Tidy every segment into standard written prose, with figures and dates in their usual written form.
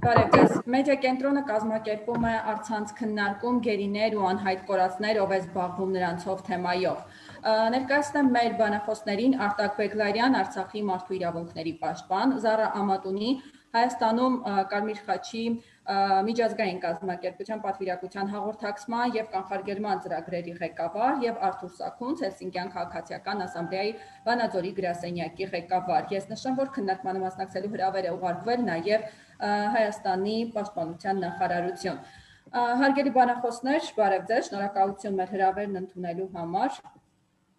Բարև ձեզ։ Մեդիա կենտրոնը կազմակերպում է առցանց քննարկում գերիներ ու անհայտ կորածներ, ով է զբաղվում նրանցով թեմայով։ Ներկայացնեմ մեր բանախոսներին Արտակ Բեգլարյան, Արցախի մարդու իրավունքների պաշտպան, Զարա Ամատունի, Հայաստանում Կարմիր խաչի միջազգային կազմակերպության պատվիրակության հաղորդակցման եւ կանխարգելման ծրագրերի ղեկավար եւ Արթուր Սաքունց, Հելսինկյան քաղաքացիական ասամբլեայի Վանաձորի գրասենյակի ղեկավար։ Ես նշեմ, որ քննարկմանը մասնակցելու հրավեր է ուղարկվել նաեւ Հայաստանի պաշտպանության նախարարություն։ Հարգելի բանախոսներ, բարև ձեզ, շնորհակալություն մեր հրավերն ընդունելու համար։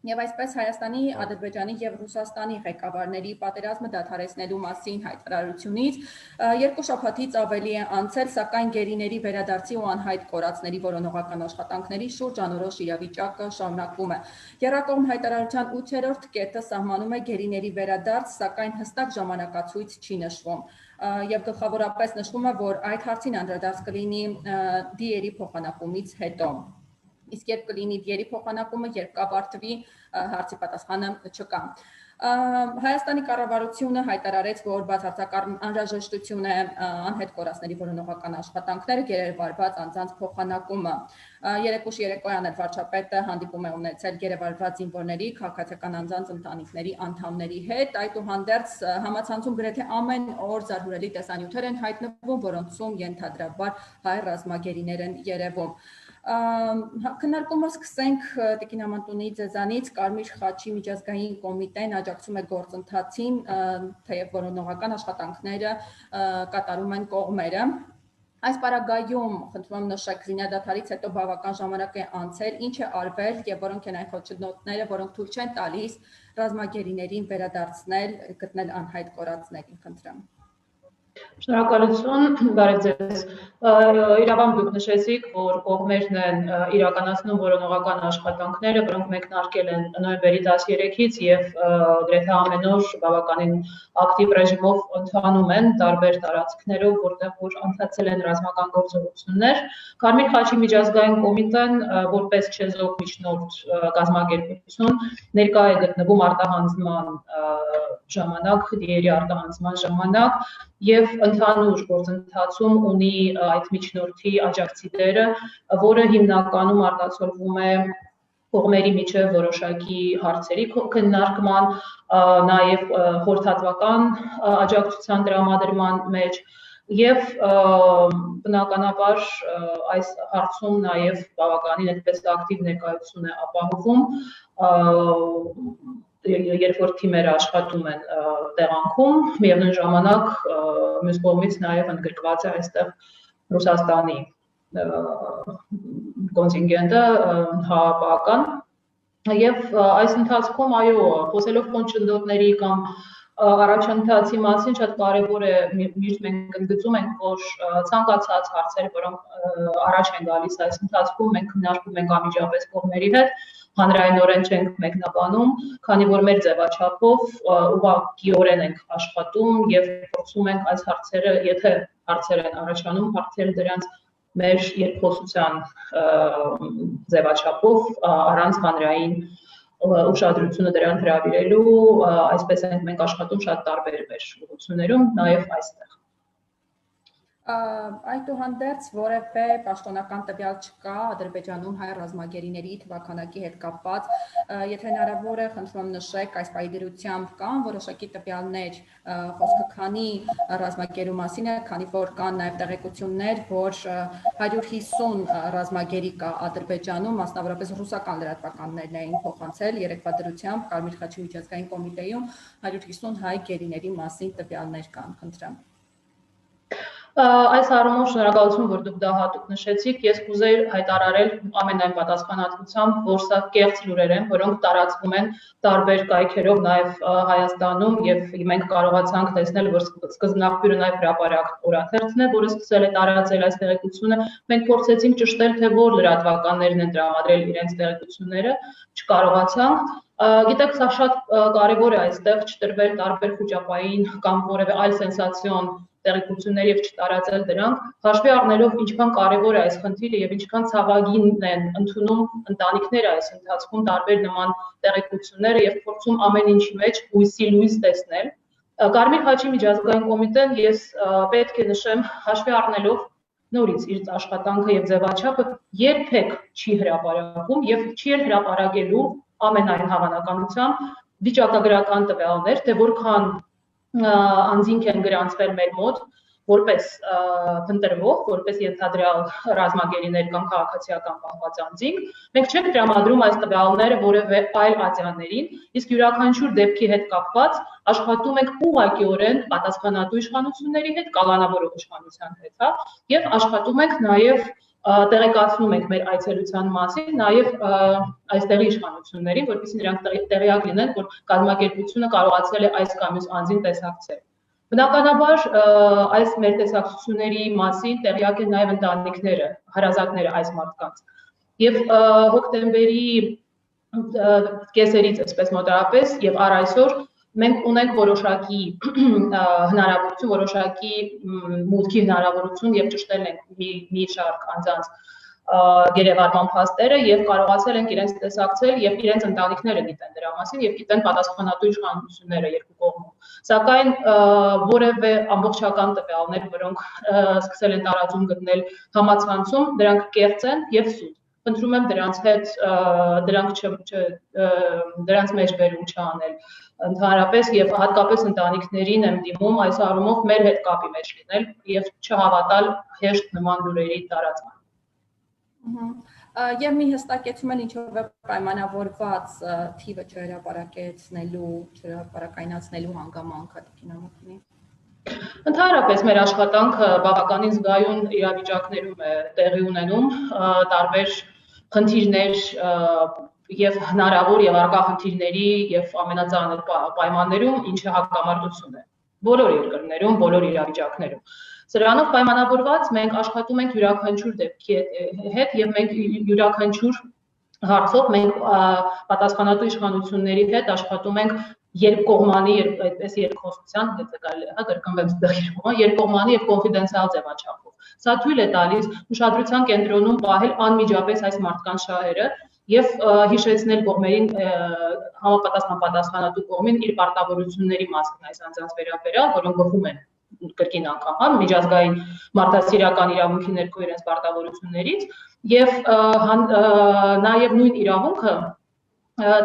Եվ այսպես Հայաստանի, Ադրբեջանի եւ Ռուսաստանի ղեկավարների պատերազմը դադարեցնելու մասին հայտարարությունից երկու շաբաթից ավելի է անցել, սակայն գերիների վերադարձի ու անհայտ կորածների որոնողական աշխատանքների շուրջ անորոշ իրավիճակը շարունակվում է։ Եռակողմ հայտարարության 8-րդ կետը սահմանում է գերիների վերադարձ, սակայն հստակ ժամանակացույց չի նշվում։ Եվ գլխավորապես նշվում է, որ այդ հարցին անդրադարձ կլինի դիերի փոխանակումից հետո։ Իսկ երբ կլինի դիերի փոխանակումը, երբ կավարտվի, հարցի պատասխանը չկա։ Հայաստանի կառավարությունը հայտարարեց, որ բացարձակ անհրաժեշտություն է անհետ կորածների որոնողական աշխատանքները գերեվարված անձանց փոխանակումը։ Երեկուշ երեկոյան էլ վարչապետը հանդիպում է ունեցել գերեվարված զինվորների, քաղաքացիական անձանց ընտանիքների անդամների հետ։ Այդուհանդերձ համացանցում գրեթե ամեն օր զարհուրելի տեսանյութեր են հայտնվում, որոնցում ենթադրաբար հայ ռազմագերիներ են երևում։ Քննարկումը սկսենք Տիկին Ամատունի ձեզանից, Կարմիր խաչի միջազգային կոմիտեն աջակցում է գործընթացին, թեև որոնողական աշխատանքները կատարում են կողմերը։ Այս պարագայում, խնդրում եմ նշեք, զինադադարից հետո բավական ժամանակ է անցել, ինչ է արվել եւ որոնք են այն խոչընդոտները, որոնք թույլ չեն տալիս ռազմագերիներին վերադարձնել, գտնել անհայտ կորածներին, խնդրեմ։ Շնորհակալություն, բարև ձեզ։ Իրավամբ դուք նշեցիք, որ կողմերն են իրականացնում որոնողական աշխատանքները, որոնք մեկնարկել են նոյեմբերի 13-ից եւ գրեթե ամեն օր բավականին ակտիվ ռեժիմով ընթանում են տարբեր տարածքներով, որտեղ որ ընթացել են ռազմական գործողություններ։ Կարմիր խաչի միջազգային կոմիտեն որպես չեզոք միջնորդ կազմակերպություն ներկա է գտնվում արտահանձնման ժամանակ, դիերի արտահանձնման ժամանակ եւ ընդհանուր գործընթացում ունի այդ միջնորդի աջակցի դերը, որը հիմնականում արտացոլվում է կողմերի միջև որոշակի հարցերի քննարկման, նաեւ խորհրդատվական աջակցության տրամադրման մեջ եւ բնականաբար այս հարցում նաեւ բավականին այդպես ակտիվ ներկայություն է ապահովում, երբ որ թիմերը աշխատում են տեղանքում, միևնույն ժամանակ մյուս կողմից նաև ընդգրկված է այստեղ Ռուսաստանի կոնտինգենտը հավաքական եւ այս ընթացքում այո, խոսելով խոչընդոտների կամ առաջընթացի մասին շատ կարևոր է միշտ մենք ընդգծում ենք, որ ցանկացած հարցեր, որոնք առաջ են գալիս այս ընթացքում, մենք քննարկում ենք անմիջապես կողմերի հետ, հանրայնորեն չենք մեկնաբանում, քանի որ մեր ձևաչափով ուղղակիորեն ենք աշխատում եւ փորձում ենք այս հարցերը, եթե հարցեր են առաջանում, հարցերը դրանց մեր երկխոսության ձևաչափով առանց հանրային ուշադրությունը դրան հրավիրելու, այսպես ենք մենք աշխատում շատ տարբեր մեր ուղղություններում, նաեւ այստեղ։ Այդուհանդերձ որևէ պաշտոնական տվյալ չկա Ադրբեջանում հայ ռազմագերիների թվաքանակի հետ կապված, եթե հնարավոր է, խնդրում եմ նշեք, այս պայդրությամբ կան որոշակի տվյալներ, խոսքը քանի ռազմագերու մասին է, քանի որ կան նաև տեղեկություններ, որ 150 ռազմագերի կա Ադրբեջանում, մասնավորապես ռուսական լրատվականներն էին փոխանցել երեկվա դրությամբ Կարմիր խաչի միջազգային կոմիտեում 150 հայ գերիների մասին տվյալներ կան, խնդրեմ։ Այս առումով շնորհակալություն, որ դուք դա հատուկ նշեցիք, ես կուզեի հայտարարել ամենայն պատասխանատվությամբ, որ սա կեղծ լուրեր են, որոնք տարածվում են տարբեր կայքերով նաև Հայաստանում եւ մենք կարողացանք տեսնել, որ սկզբնաղբյուրը նաև հրապարակ օրաթերթն է, որը սկսել է տարածել այս տեղեկությունը, մենք փորձեցինք ճշտել, թե որ լրատվականներն են տրամադրել իրենց տեղեկությունները, չկարողացանք։ Գիտեք, սա շատ կարևոր է այստեղ չտրվել տարբեր խոճապային կամ որևէ այլ սենսացիոն տեղեկություններ եւ չտարածել դրանք, հաշվի առնելով ինչքան կարևոր է այս խնդիրը եւ ինչքան ցավագին են ընդունում ընտանիքները այս ընթացքում տարբեր նման տեղեկությունները եւ փորձում ամեն ինչի մեջ հույսի լույս տեսնել, Կարմիր խաչի միջազգային կոմիտեն ես պետք է նշեմ հաշվի առնելով նորից իր աշխատանքը եւ ձևաչափը երբեք չի հրապարակում եւ չի հրապարակելու ամենայն հավանականությամբ վիճակագրական տվյալներ, թե որքան անձինք են գրանցվել մեր մոտ որպես փնտրվող, որպես ենթադրյալ ռազմագերիներ կամ քաղաքացիական պահված անձինք, մենք չենք տրամադրում այս տվյալները որևէ այլ ատյաներին, իսկ յուրաքանչյուր դեպքի հետ կապված աշխատում ենք ուղղակիորեն պատասխանատու իշխանությունների հետ, կալանավորող իշխանության հետ, եւ աշխատում ենք նաեւ տեղեկացնում ենք մեր այցելության մասին նաև այստեղի իշխանություններին, որպեսզի նրանք տեղյակ լինեն, որ կազմակերպությունը կարողացել է այս կամ մյուս անձին տեսակցել։ Բնականաբար այս մեր տեսակցությունների մասին տեղյակ են նաև ընտանիքները, հարազատները այս մարդկանց։ Եվ հոկտեմբերի կեսերից այսպես մոտավորապես եւ առ այսօր մենք ունենք որոշակի հնարավորություն, որոշակի մուտքի հնարավորություն եւ ճշտել ենք մի շարք անձանց գերեվարման փաստերը եւ կարողացել ենք իրենց տեսակցել եւ իրենց ընտանիքները գիտեն դրա մասին եւ գիտեն պատասխանատու իշխանությունները երկու կողմում։ Սակայն որևէ ամբողջական տվյալներ, որոնք սկսել են տարածում գտնել համացանցում, դրանք կեղծ են եւ սուտ։ Խնդրում եմ դրանց մեջ բերում չանել ընդհանրապես եւ հատկապես ընտանիքներին եմ դիմում այս առումով մեր հետ կապի մեջ լինել եւ չհավատալ հեշտ նման լուրերի տարածմանը։ Եվ մի հստակեցում են ինչով է պայմանավորված թիվը չհրապարակեցնելու, չհրապարակայնացնելու հանգամանքը Տիկինամոկինի։ Ընդհանրապես մեր աշխատանքը բավականին զգայուն իրավիճակներում է տեղի ունենում, տարբեր խնդիրներ եւ հնարավոր եւ առկա խնդիրների եւ ամենածանր պայմաններում, ինչը հակամարտություն է բոլոր երկրներում, բոլոր իրավիճակներում։ Սրանով պայմանավորված մենք աշխատում ենք յուրաքանչյուր դեպքի հետ եւ մենք յուրաքանչյուր հարցով մենք պատասխանատու իշխանությունների հետ աշխատում ենք երկկողմանի այդպես երկխոսության, եթե կարելի է կրկնվեմ դեպքում, երկկողմանի եւ կոնֆիդենցիալ ձևաչափով։ Սա թույլ է տալիս ուշադրության կենտրոնում պահել անմիջապես այս մարդկանց շահերը եւ հիշեցնել կողմերին համապատասխան պատասխանատու կողմին իր պարտավորությունների մասին այս անձանց վերաբերյալ, որոնք բխում են կրկին անգամ միջազգային մարդասիրական իրավունքի ներքո իրենց պարտավորություններից եւ նաեւ նույն իրավունքը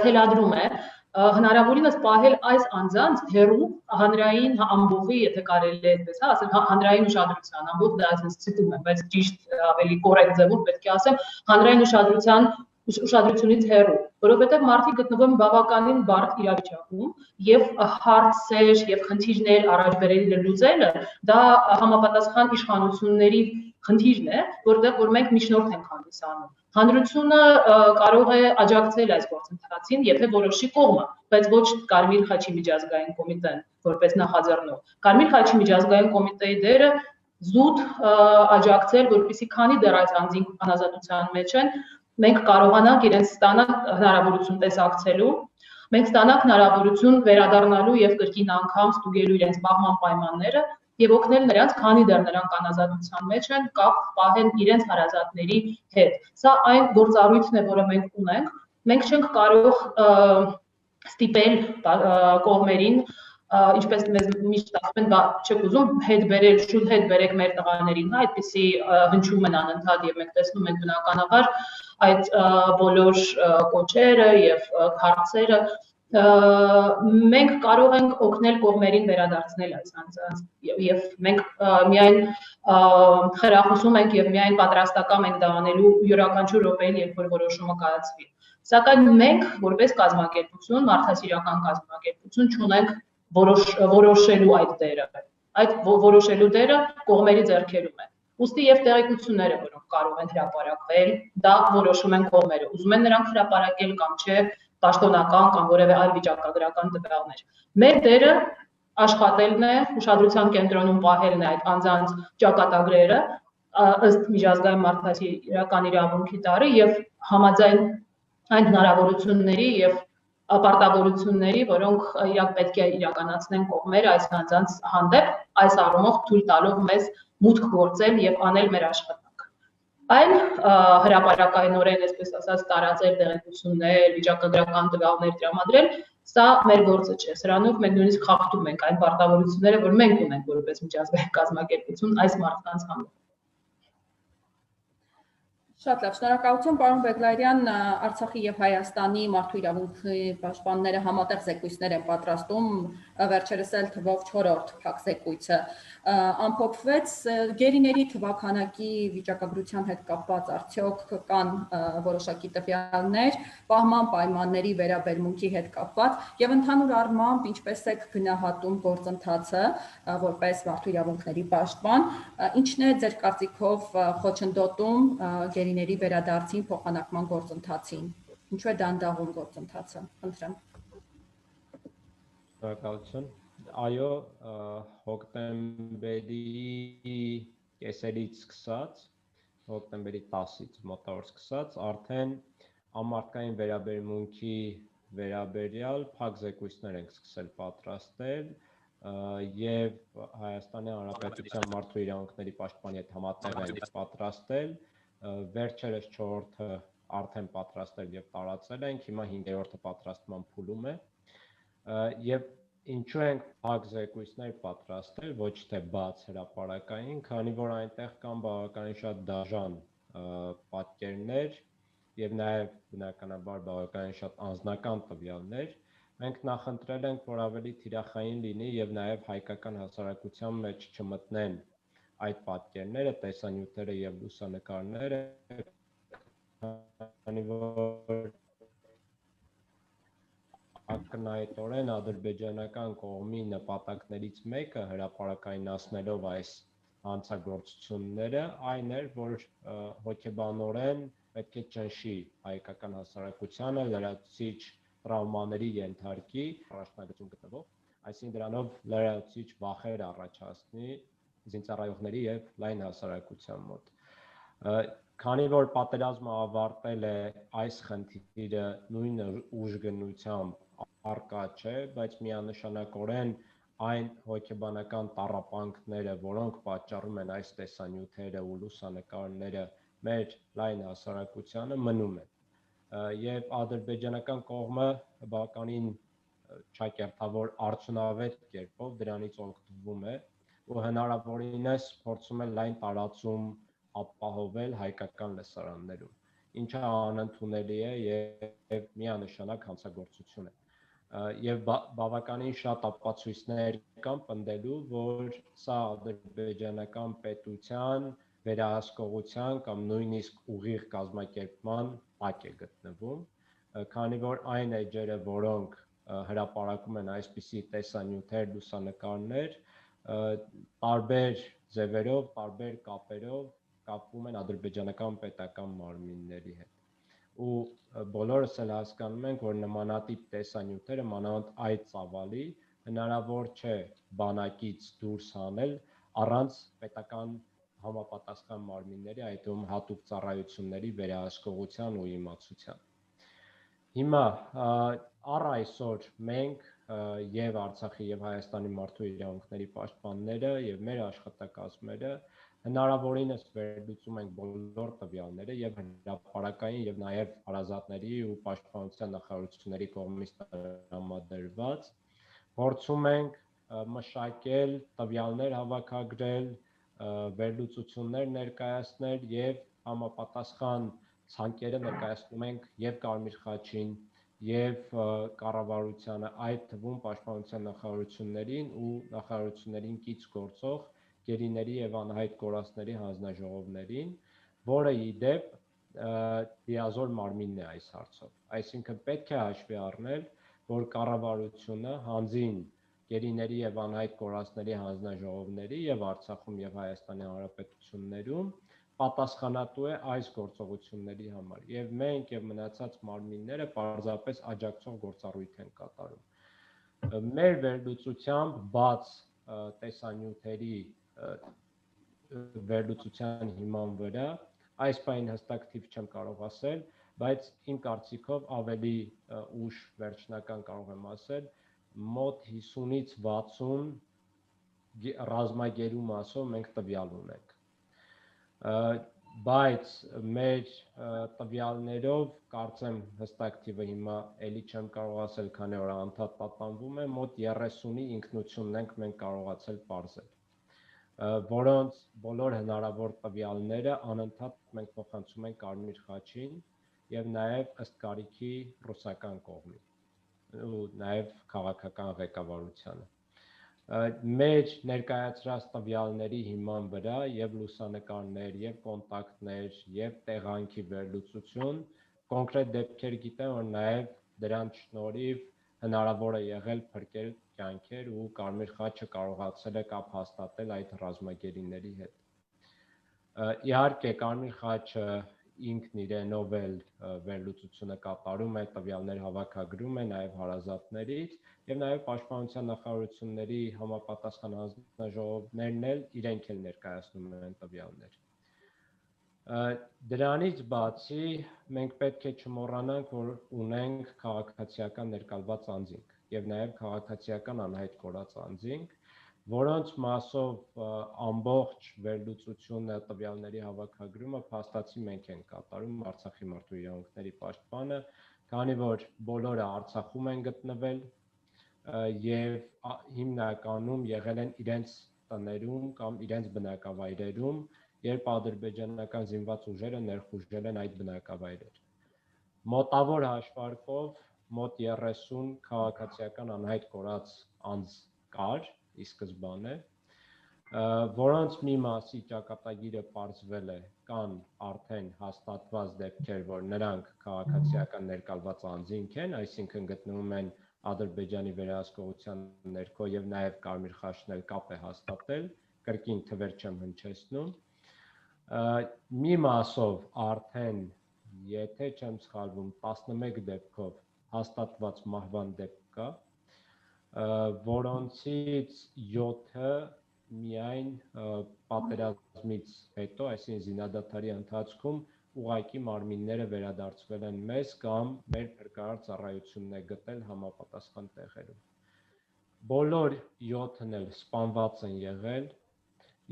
թելադրում է հնարավորինս պահել այս անձանց հեռու հանրային ամբողջի, եթե կարելի է այդպես ասել, հանրային ուշադրության, ամբողջ դա այսպես ցիտում եմ, բայց ճիշտ ավելի կորեկտ ձևով պետք է ասեմ, հանրային ուշադրությունից հեռու, որովհետև մարդիկ գտնվում են բավականին բարդ իրավիճակում եւ հարցեր եւ խնդիրներ առաջ բերել լուծելը դա համապատասխան իշխանությունների խնդիրն է, որ մենք միջնորդ ենք հանդիսանում։ Հանրությունը կարող է աջակցել այս գործընթացին, եթե որոշի կողմը, բայց ոչ Կարմիր խաչի միջազգային կոմիտեն, որպես նախաձեռնող։ Կարմիր խաչի միջազգային կոմիտեի դերը զուտ աջակցել, որպեսզի քանի դեռ այս անձինք անազատության մեջ են, մենք կարողանանք իրենց ստանալ հնարավորություն տեսակցելու, մենք ստանանք հնարավորություն վերադառնալու եւ կրկին անգամ ստուգելու իրենց պահման պայմանները եւ օգնել նրանց, քանի դեռ նրանք անազատության մեջ են, կապ պահեն իրենց հարազատների հետ։ Սա այն գործառույթն է, որը մենք ունենք։ Մենք չենք կարող ստիպել կողմերին, ինչպես մեզ միշտ ասում են, բա չեք ուզում հետ բերել, շուտ հետ բերեք մեր տղաներին, այդպիսի հնչում են անընդհատ եւ մենք տեսնում ենք բնականաբար այդ բոլոր կոչերը եւ հարցերը մենք կարող ենք օգնել կողմերին վերադարձնել այս անձանց եւ մենք միայն խրախուսում ենք եւ միայն պատրաստական ենք դա անելու յուրաքանչյուր րոպեին, երբ որ որոշումը կայացվի։ Սակայն մենք որպես կազմակերպություն, մարդասիրական կազմակերպություն չունենք որոշելու այդ դերը։ Այդ որոշելու դերը կողմերի ձեռքերում է։ Ուստի եւ տեղեկությունները, որոնք կարող են հրապարակվել, դա որոշում են կողմերը։ Ուզում են նրանք հրապարակել կամ չէ, պաշտոնական կամ որևէ այլ վիճակագրական տվյալներ։ Մեր դերը աշխատելն է, ուշադրության կենտրոնում պահելն է այդ անձանց ճակատագրերը ըստ միջազգային մարդասիրական իրավունքի տարի եւ համաձայն այն հնարավորությունների եւ պարտավորությունների, որոնք իրակ պետք է իրականացնեն կողմերը այս անձանց հանդեպ, այս առումով թույլ տալով մեզ մուտք գործել եւ անել մեր աշխատանքը։ Այն հրապարակայնորեն, այսպես ասած, տարածել տեղեկություններ, վիճակագրական տվյալներ տրամադրել, Սա մեր գործը չէ։ Սրանով մենք նույնիսկ խախտում ենք այն պարտավորությունները, որ մենք ունենք որպես միջազգային կազմակերպություն այս մարդկանց համար։ Շատ լավ, շնորհակալություն պարոն Բեգլարյան, Արցախի եւ Հայաստանի մարդու իրավունքների պաշտպանները համատեղ զեկույցներ են պատրաստում, վերջերս էլ թվով 4-րդ փակ զեկույցը ամփոփվեց, գերիների թվաքանակի վիճակագրության հետ կապված արդյոք կան որոշակի տվյալներ, պահման պայմանների վերաբերմունքի հետ կապված եւ ընդհանուր առմամբ ինչպես է գնահատում գործընթացը որպես մարդու իրավունքների պաշտպան, ինչն է ձեր կարծիքով խոչընդոտում գերիների վերադարձին փոխանակման գործընթացին։ Ինչու է դանդաղում գործընթացը։ Խնդրեմ։ Շնորհակալություն։ Այո, հոկտեմբերի կեսերից սկսած, հոկտեմբերի 10-ից մոտավոր սկսած, արդեն ամարտկային վերաբերմունքի վերաբերյալ փակ զեկույցներ ենք սկսել պատրաստել եւ Հայաստանի Հանրապետության մարդու իրավունքների պաշտպանի հետ համատեղ ենք պատրաստել վերջերս 4-րդը արդեն պատրաստել եւ տարածել ենք, հիմա 5-րդը պատրաստման փուլում է եւ ինչու ենք փակ զեկույցներ պատրաստել, ոչ թե բաց հրապարակային, քանի որ այնտեղ կան բավականին շատ դաժան պատկերներ եւ նաեւ բնականաբար բավականին շատ անձնական տվյալներ։ Մենք նախընտրել ենք, որ ավելի թիրախային լինի եւ նաեւ հայկական հասարակության մեջ չմտնեն այդ պատկերները, տեսանյութերը եւ լուսանկարները, քանի որ ակնհայտորեն ադրբեջանական կողմի նպատակներից մեկը հրապարակայնացնելով այս հանցագործությունները այն էր, որ հոգեբանորեն պետք է ճնշի հայկական հասարակությանը, լրացուցիչ տրավմաների ենթարկի առաջնագծում գտնվող, այսինքն դրանով լրացուցիչ վախեր առաջացնի զինծառայողների եւ լայն հասարակության մոտ։ Քանի որ պատերազմը ավարտել է, այս խնդիրը նույն ուժգնությամբ առկա չէ, բայց միանշանակորեն այն հոգեբանական տառապանքները, որոնք պատճառում են այս տեսանյութերը ու լուսանկարները մեր լայն հասարակությանը, մնում են։ Եվ ադրբեջանական կողմը բավականին ճակերտավոր արդյունավետ կերպով դրանից օգտվում է ու հնարավորինս փորձում է լայն տարածում ապահովել հայկական լսարաններում, ինչը անընդունելի է եւ միանշանակ հանցագործություն է։ Եվ բավականին շատ ապացույցներ կան պնդելու, որ սա ադրբեջանական պետության վերահսկողության կամ նույնիսկ ուղիղ կազմակերպման տակ է գտնվում, քանի որ այն էջերը, որոնք հրապարակում են այսպիսի տեսանյութեր, լուսանկարներ, տարբեր ձևերով, տարբեր կապերով կապվում են ադրբեջանական պետական մարմինների հետ։ Ու բոլորս էլ հասկանում ենք, որ նմանատիպ տեսանյութերը մանավանդ այդ ծավալի հնարավոր չէ բանակից դուրս հանել առանց պետական համապատասխան մարմինների, այդ թվում հատուկ ծառայությունների վերահսկողության ու իմացության։ Հիմա առ այսօր մենք եւ Արցախի եւ Հայաստանի մարդու իրավունքների պաշտպանները եւ մեր աշխատակազմերը հնարավորինս վերլուծում ենք բոլոր տվյալները եւ հրապարակային եւ նաեւ հարազատների ու պաշտպանության նախարարությունների կողմից տրամադրված փորձում ենք մշակել տվյալներ հավաքագրել, վերլուծություններ ներկայացնել եւ համապատասխան ցանկերը ներկայացնում ենք եւ Կարմիր խաչին եւ կառավարությանը, այդ թվում պաշտպանության նախարարություններին ու նախարարություններին կից գործող գերիների եւ անհայտ կորածների հանձնաժողովներին, որը ի դեպ լիազոր մարմինն է այս հարցով։ Այսինքն պետք է հաշվի առնել, որ կառավարությունը հանձին գերիների եւ անհայտ կորածների հանձնաժողովների եւ Արցախում եւ Հայաստանի Հանրապետություններում պատասխանատու է այս գործողությունների համար եւ մենք եւ մնացած մարմինները պարզապես աջակցող գործառույթ են կատարում։ Մեր վերլուծությամբ բաց տեսանյութերի վերլուծության հիման վրա այս բանը հստակ թիվ չեմ կարող ասել, բայց իմ կարծիքով ավելի ուշ վերջնական կարող եմ ասել, մոտ 50-ից 60 ռազմագերու մասով մենք տվյալ ունենք։ բայց մեր տվյալներով կարծեմ հստակ թիվը հիմա էլի չեմ կարող ասել, քանի որ անդադ պատանվում է, մոտ 30-ի ինքնությունն ենք մենք կարողացել պարզել, որոնց բոլոր հնարավոր տվյալները անընդհատ մենք փոխանցում ենք Կարմիր խաչին եւ նաեւ ըստ կարիքի ռուսական կողմին ու նաեւ քաղաքական ղեկավարությանը։ Մեր ներկայացրած տվյալների հիման վրա եւ լուսանկարներ, եւ կոնտակտներ, եւ տեղանքի վերլուծություն կոնկրետ դեպքեր գիտեմ, որ նաեւ դրանց շնորհիվ հնարավոր է եղել փրկել կյանքեր ու Կարմիր խաչը կարողացել է կապ հաստատել այդ ռազմագերիների հետ։ Իհարկե Կարմիր խաչը ինքն իրենով էլ վերլուծությունը կատարում է, տվյալներ հավաքագրում է նաև հարազատներից եւ նաև պաշտպանության նախարարությունների համապատասխան հանձնաժողովներն էլ իրենք էլ ներկայացնում են տվյալներ։ Դրանից բացի մենք պետք է չմոռանանք, որ ունենք քաղաքացիական ներկալված անձինք եւ նաև քաղաքացիական անհայտ կորած անձինք, որոնց մասով ամբողջ վերլուծությունը, տվյալների հավաքագրումը փաստացի մենք ենք կատարում Արցախի մարդու իրավունքների պաշտպանը, քանի որ բոլորը Արցախում են գտնվել եւ հիմնականում եղել են իրենց տներում կամ իրենց բնակավայրերում, երբ ադրբեջանական զինված ուժերը ներխուժել են այդ բնակավայրեր։ Մոտավոր հաշվարկով մոտ 30 քաղաքացիական անհայտ կորած անձ կար ի սկզբանե, որոնց մի մասի ճակատագիրը պարզվել է, կան արդեն հաստատված դեպքեր, որ նրանք քաղաքացիական ներկալված անձինք են, այսինքն գտնվում են Ադրբեջանի վերահսկողության ներքո եւ նաեւ Կարմիր խաչն էլ կապ է հաստատել, կրկին թվեր չեմ հնչեցնում։ Մի մասով արդեն, եթե չեմ սխալվում, 11 դեպքով հաստատված մահվան դեպք կա, որոնցից 7-ը միայն պատերազմից հետո, այսինքն զինադադարի ընթացքում ուղղակի մարմինները վերադարձվել են մեզ կամ մեր փրկարար ծառայությունն է գտել համապատասխան տեղերում։ Բոլոր 7-ն էլ սպանված են եղել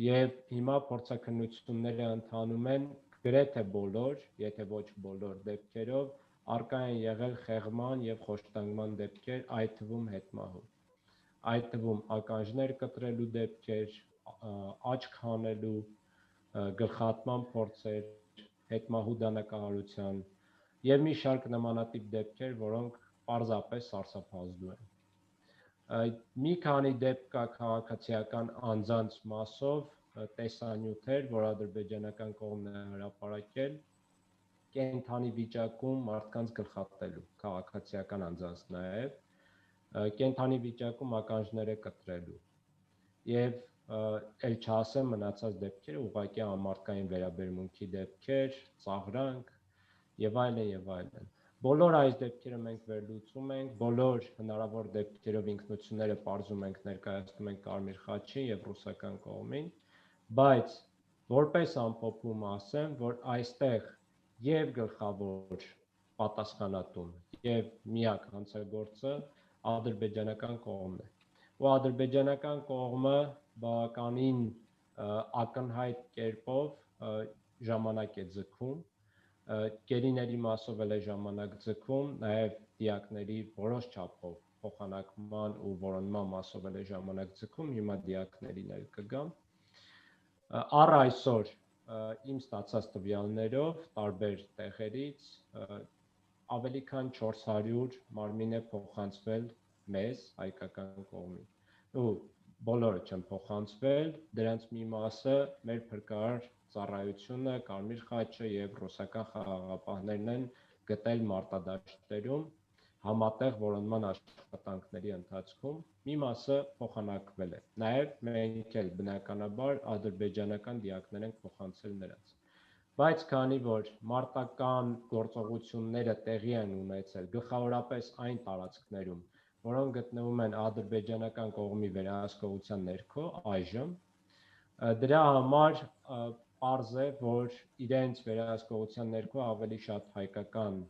եւ հիմա փորձաքննությունները ընթանում են գրեթե բոլոր, եթե ոչ բոլոր դեպքերով արկա են եղել խեղման եւ խոշտանգման դեպքեր, այդ թվում հետմահու։ Այդ թվում ականջներ կտրելու դեպքեր, աչք հանելու, գլխատման փորձեր, հետմահու դանակահարության եւ մի շարք նմանատիպ դեպքեր, որոնք պարզապես սարսափազդու են։ Մի քանի դեպք կա քաղաքացիական անձանց մասով տեսանյութեր, որ ադրբեջանական կողմն է հրապարակել կենթանի վիճակում մարդկանց գլխատելու, քաղաքացիական անձանց նաեւ կենթանի վիճակում ականջները կտրելու եւ էլ չասեմ մնացած դեպքերը ուղղակի ամարտկային վերաբերմունքի դեպքեր, ծաղրանք եւ այլն եւ այլն։ Բոլոր այս դեպքերը մենք վերլուծում ենք, բոլոր հնարավոր դեպքերով ինքնությունները պարզում ենք, ներկայացնում ենք Կարմիր խաչին եւ ռուսական կողմին, բայց որպես ամփոփում ասեմ, որ այստեղ եւ գլխավոր պատասխանատուն եւ միակ հանցագործը ադրբեջանական կողմն է։ Ու ադրբեջանական կողմը բավականին ակնհայտ կերպով ժամանակ է ձգում, գերիների մասով էլ է ժամանակ ձգում, նաև դիակների որոշ չափով փոխանակման ու որոնման մասով էլ է ժամանակ ձգում, հիմա դիակներին էլ կգամ։ Առ այսօր իմ ստացած տվյալներով տարբեր տեղերից ավելի քան 400 մարմին է փոխանցվել մեզ հայկական կողմին։ Ու բոլորը չեն փոխանցվել, դրանց մի մասը մեր փրկարար ծառայությունը, Կարմիր խաչը եւ ռուսական խաղաղապահներն են գտել մարտադաշտերում համատեղ որոնման աշխատանքների ընթացքում, մի մասը փոխանակվել է։ Նաեւ մենք էլ բնականաբար ադրբեջանական դիակներ ենք փոխանցել նրանց։ Բայց քանի որ մարտական գործողությունները տեղի են ունեցել գլխավորապես այն տարածքներում, որոնք գտնվում են ադրբեջանական կողմի վերահսկողության ներքո այժմ, դրա համար պարզ է, որ իրենց վերահսկողության ներքո ավելի շատ հայկական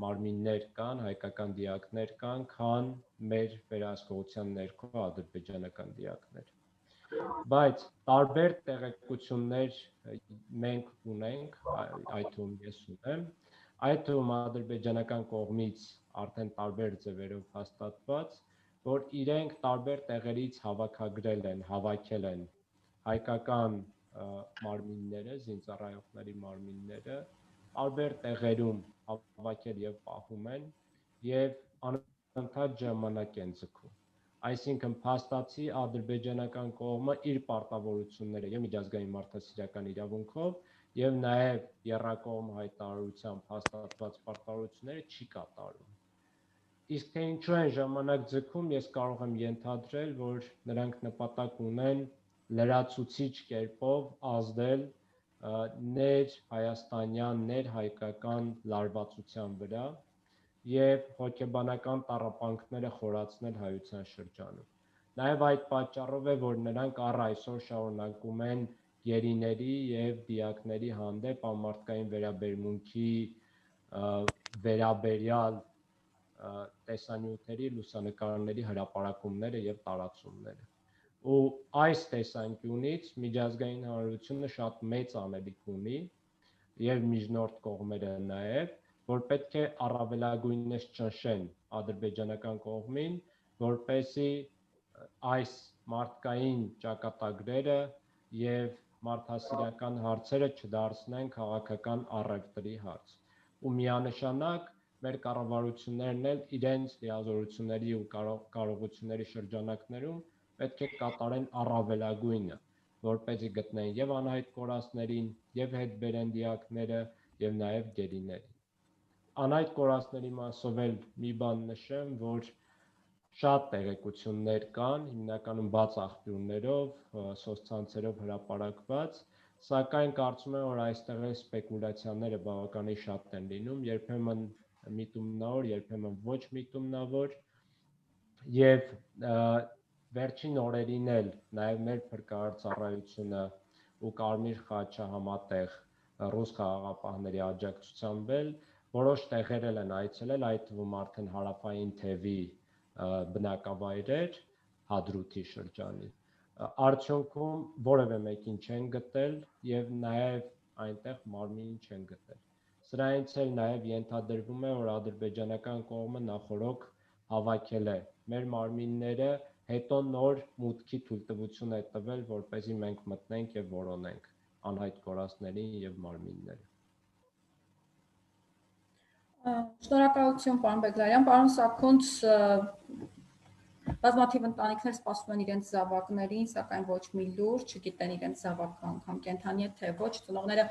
մարմիններ կան, հայկական դիակներ կան, քան մեր վերահսկողության ներքո ադրբեջանական դիակներ։ բայց տարբեր տեղեկություններ մենք ունենք, այդ թվում ես ունեմ, այդ թվում ադրբեջանական կողմից արդեն տարբեր ձևերով հաստատված, որ իրենք տարբեր տեղերից հավաքել են հայկական մարմինները, զինծառայողների մարմինները, տարբեր տեղերում հավաքել եւ պահում են եւ անընդհատ ժամանակ են ձգում։ Այսինքն փաստացի ադրբեջանական կողմը իր պարտավորությունները եւ միջազգային մարդասիրական իրավունքով եւ նաեւ եռակողմ հայտարարությամբ հաստատված պարտավորությունները չի կատարում։ Իսկ թե ինչու են ժամանակ ձգում, ես կարող եմ ենթադրել, որ նրանք նպատակ ունեն լրացուցիչ կերպով ազդել ներ հայաստանյան, ներ հայկական լարվածության վրա եւ հոգեբանական տառապանքները խորացնել հայության շրջանում։ Նաեւ այդ պատճառով է, որ նրանք առ այսօր շարունակում են գերիների եւ դիակների հանդեպ ամարտկային վերաբերմունքի վերաբերյալ տեսանյութերի, լուսանկարների հրապարակումները եւ տարածումները։ Ու այս տեսանկյունից միջազգային հանրությունը շատ մեծ անելիք ունի եւ միջնորդ կողմերը նաեւ, որ պետք է առավելագույնս ճնշեն ադրբեջանական կողմին, որպեսզի այս մարդկային ճակատագրերը եւ մարդասիրական հարցերը չդարձնեն քաղաքական առևտրի հարց։ Ու միանշանակ մեր կառավարություններն էլ իրենց լիազորությունների ու կարողությունների շրջանակներում պետք է կատարեն առավելագույնը, որպեսզի գտնեն եւ անհայտ կորածներին, եւ հետ բերեն դիակները, եւ նաեւ գերիներին։ Անհայտ կորածների մասով էլ մի բան նշեմ, որ շատ տեղեկություններ կան, հիմնականում բաց աղբյուրներով, սոցցանցերով հրապարակված, սակայն կարծում եմ, որ այստեղ սպեկուլյացիաները բավականին շատ են լինում, երբեմն միտումնավոր, երբեմն ոչ միտումնավոր, եւ վերջին օրերին էլ նաեւ մեր փրկարար ծառայությունը ու Կարմիր խաչը համատեղ ռուս խաղաղապահների աջակցությամբ որոշ տեղեր են այցելել, այդ թվում արդեն հարավային թևի բնակավայրեր Հադրութի շրջանի։ Արդյունքում որևէ մեկին չեն գտել եւ նաեւ այնտեղ մարմին չեն գտել։ Սրանից էլ նաեւ ենթադրվում է, որ ադրբեջանական կողմը նախորոք հավաքել է մեր մարմինները, հետո նոր մուտքի թույլտվություն է տվել, որպեսզի մենք մտնենք եւ որոնենք անհայտ կորածներին եւ մարմինները։ Շնորհակալություն, պարոն Բեգլարյան, պարոն Սաքունց, բազմաթիվ ընտանիքներ սպասում են իրենց զավակներին, սակայն ոչ մի լուր, չգիտեն իրենց զավակը անգամ կենդանի է թե ոչ, ծնողները